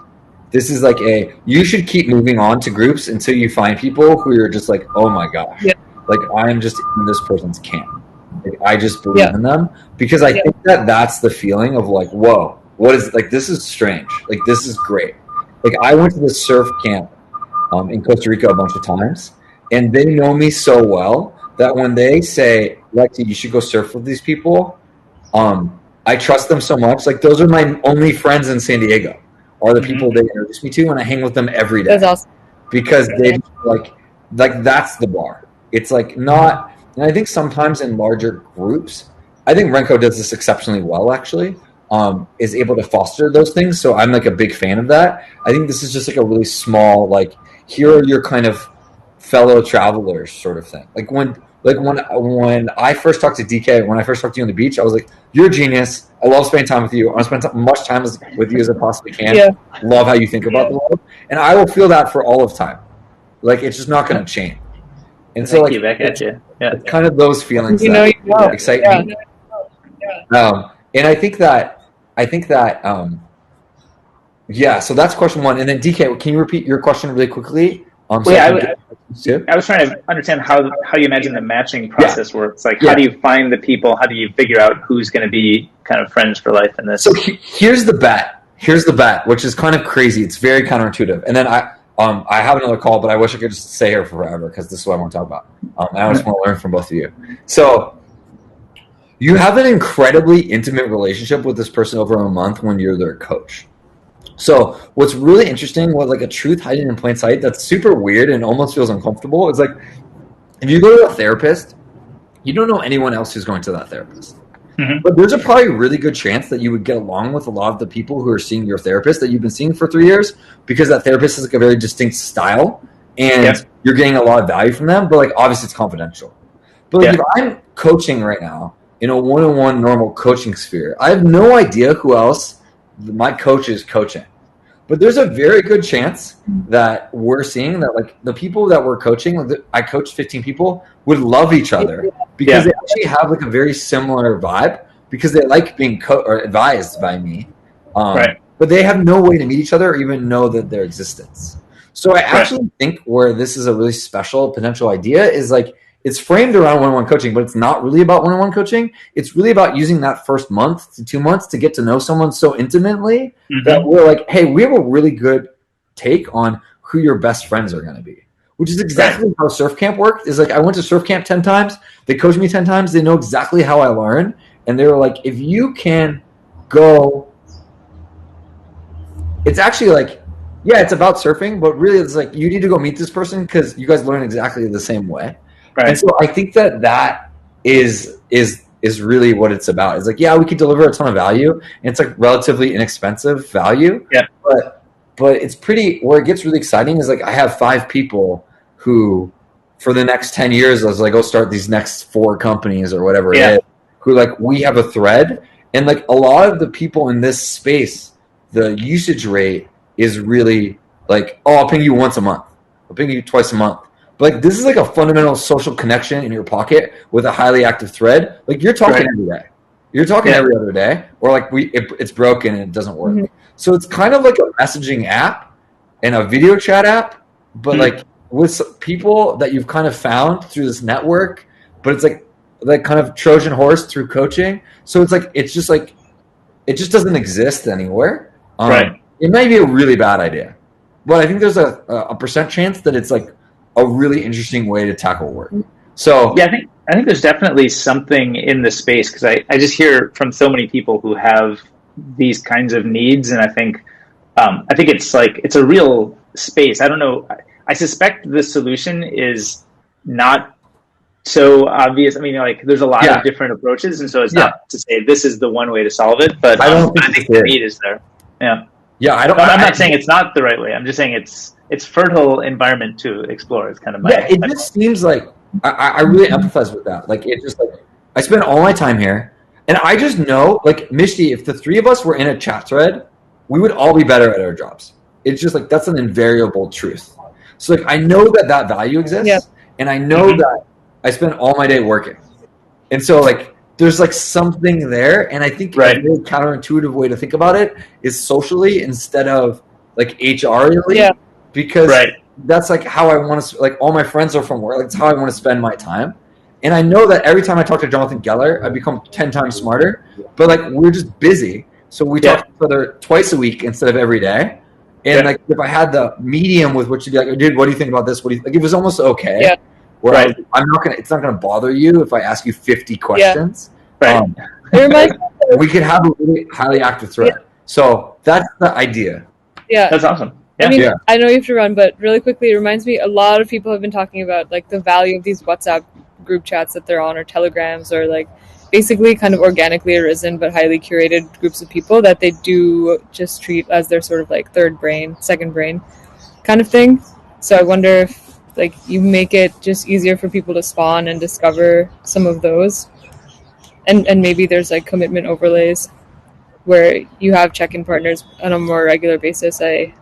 This is like you should keep moving on to groups until you find people who you're just like, oh my gosh, like I'm just in this person's camp. Like, I just believe in them because I think that's the feeling of like, whoa, what is like, this is strange. Like, this is great. Like I went to the surf camp in Costa Rica a bunch of times and they know me so well that when they say, Lexi, you should go surf with these people, I trust them so much. Like those are my only friends in San Diego are the people they introduce me to and I hang with them every day. That's awesome. Because they like that's the bar. It's like not, and I think sometimes in larger groups, I think Renko does this exceptionally well actually, is able to foster those things. So I'm like a big fan of that. I think this is just like a really small, like here are your kind of fellow travelers sort of thing. Like when I first talked to DK, when I first talked to you on the beach, I was like, you're a genius. I love spending time with you. I want to spend much time with you as I possibly can. Love how you think about the world. And I will feel that for all of time. Like, it's just not going to change. And so, like, back at you. It's kind of those feelings that excite me. And I think that, so that's question 1. And then DK, can you repeat your question really quickly? I was trying to understand how you imagine the matching process works. Like, how do you find the people? How do you figure out who's going to be kind of friends for life in this? So here's the bet, which is kind of crazy. It's very counterintuitive. And then I have another call, but I wish I could just stay here forever because this is what I want to talk about. I just want to learn from both of you. So you have an incredibly intimate relationship with this person over a month when you're their coach. So what's really interesting, what like a truth hiding in plain sight that's super weird and almost feels uncomfortable, is like if you go to a therapist, you don't know anyone else who's going to that therapist. But there's a probably really good chance that you would get along with a lot of the people who are seeing your therapist that you've been seeing for 3 years because that therapist is like a very distinct style and you're getting a lot of value from them, but like obviously it's confidential. But like, if I'm coaching right now in a one-on-one normal coaching sphere, I have no idea who else my coach is coaching. But there's a very good chance that we're seeing that like the people that we're coaching, I coached 15 people, would love each other because they actually have like a very similar vibe because they like being or advised by me. But they have no way to meet each other or even know that their existence. So I actually think where this is a really special potential idea is like it's framed around one-on-one coaching, but it's not really about one-on-one coaching. It's really about using that first month to 2 months to get to know someone so intimately that we're like, hey, we have a really good take on who your best friends are going to be, which is exactly how surf camp worked. Is like I went to surf camp 10 times. They coached me 10 times. They know exactly how I learn. and they were like, if you can go, it's actually like, yeah, it's about surfing, but really it's like you need to go meet this person because you guys learn exactly the same way. Right. And so I think that is really what it's about. It's like, yeah, we could deliver a ton of value, and it's like relatively inexpensive value. Yeah. But it's pretty, where it gets really exciting is like I have 5 people who for the next 10 years, as I go start these next 4 companies or whatever it is, who like we have a thread, and like a lot of the people in this space, the usage rate is really like, oh, I'll ping you once a month. I'll ping you twice a month. But like this is like a fundamental social connection in your pocket with a highly active thread. Like you're talking every day. You're talking every other day, or like it's broken and it doesn't work. Mm-hmm. So it's kind of like a messaging app and a video chat app, but like with people that you've kind of found through this network, but it's like kind of Trojan horse through coaching. So it's like, it's just like, it just doesn't exist anywhere. It might be a really bad idea, but I think there's a percent chance that it's like a really interesting way to tackle work. So yeah, I think there's definitely something in the space, because I just hear from so many people who have these kinds of needs, and I think it's like it's a real space. I don't know. I suspect the solution is not so obvious. I mean, like there's a lot of different approaches, and so it's not to say this is the one way to solve it. But I think the need is there. Yeah. Yeah, I'm not saying it's not the right way. I'm just saying it's fertile environment to explore. It's kind of my. Yeah, it just seems like I really empathize with that. Like it just like I spend all my time here, and I just know, like Mishti, if the 3 of us were in a chat thread, we would all be better at our jobs. It's just like that's an invariable truth. So like I know that value exists, and I know that I spend all my day working, and so like. There's like something there, and I think a really counterintuitive way to think about it is socially instead of like HR-ly, because that's like how I want to. Like all my friends are from work. Like, it's how I want to spend my time, and I know that every time I talk to Jonathan Geller, I become 10 times smarter. But like we're just busy, so we talk to each other twice a week instead of every day. And like if I had the medium with which to be like, dude, what do you think about this? What do you like? It was almost okay. Yeah. Where I'm not gonna. It's not gonna bother you if I ask you 50 questions. We could have a really highly active thread. So that's the idea. Yeah, that's awesome. Yeah. I mean, I know you have to run, but really quickly, it reminds me. A lot of people have been talking about like the value of these WhatsApp group chats that they're on, or Telegrams, or like basically kind of organically arisen but highly curated groups of people that they do just treat as their sort of like third brain, second brain kind of thing. So I wonder if like you make it just easier for people to spawn and discover some of those, and maybe there's like commitment overlays where you have check-in partners on a more regular basis. I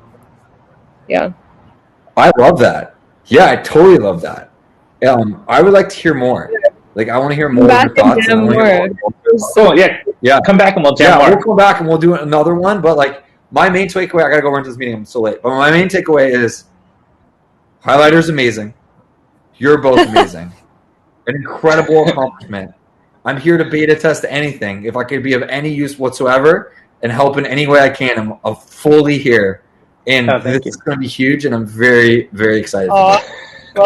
love that. Yeah, I totally love that. I would like to hear more. Like I want to hear more of your thoughts. Oh yeah. Come back and we'll jam more. We'll come back and we'll do another one. But like my main takeaway, I gotta go run to this meeting. I'm so late. But my main takeaway is. Highlighter's amazing. You're both amazing. An incredible accomplishment. I'm here to beta test anything. If I could be of any use whatsoever and help in any way I can, I'm fully here. And this is going to be huge, and I'm very, very excited. Well,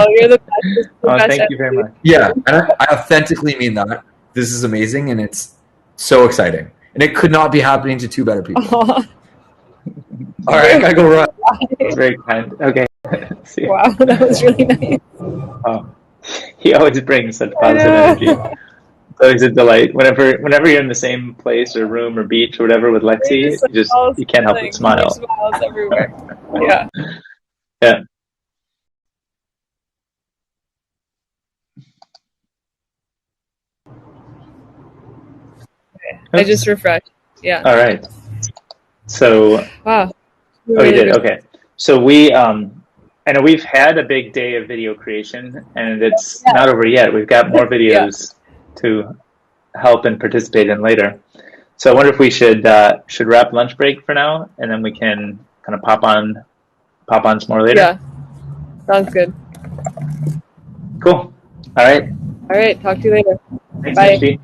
you're the best. Thank you very much. Yeah, and I authentically mean that. This is amazing, and it's so exciting. And it could not be happening to 2 better people. All right, I got to go run. That's very kind. Okay. Wow, that was really nice. He always brings such positive energy. It's always a delight. Whenever you're in the same place or room or beach or whatever with Lexi, you can't help but smile. Smiles everywhere. Yeah. Yeah. I just refreshed. Yeah. All right. So. Wow. Oh, you did? Okay. So I know we've had a big day of video creation, and it's not over yet. We've got more videos to help and participate in later. So I wonder if we should wrap lunch break for now, and then we can kind of pop on some more later. Yeah, sounds good. Cool. All right. Talk to you later. Thanks, Bye. Mishti.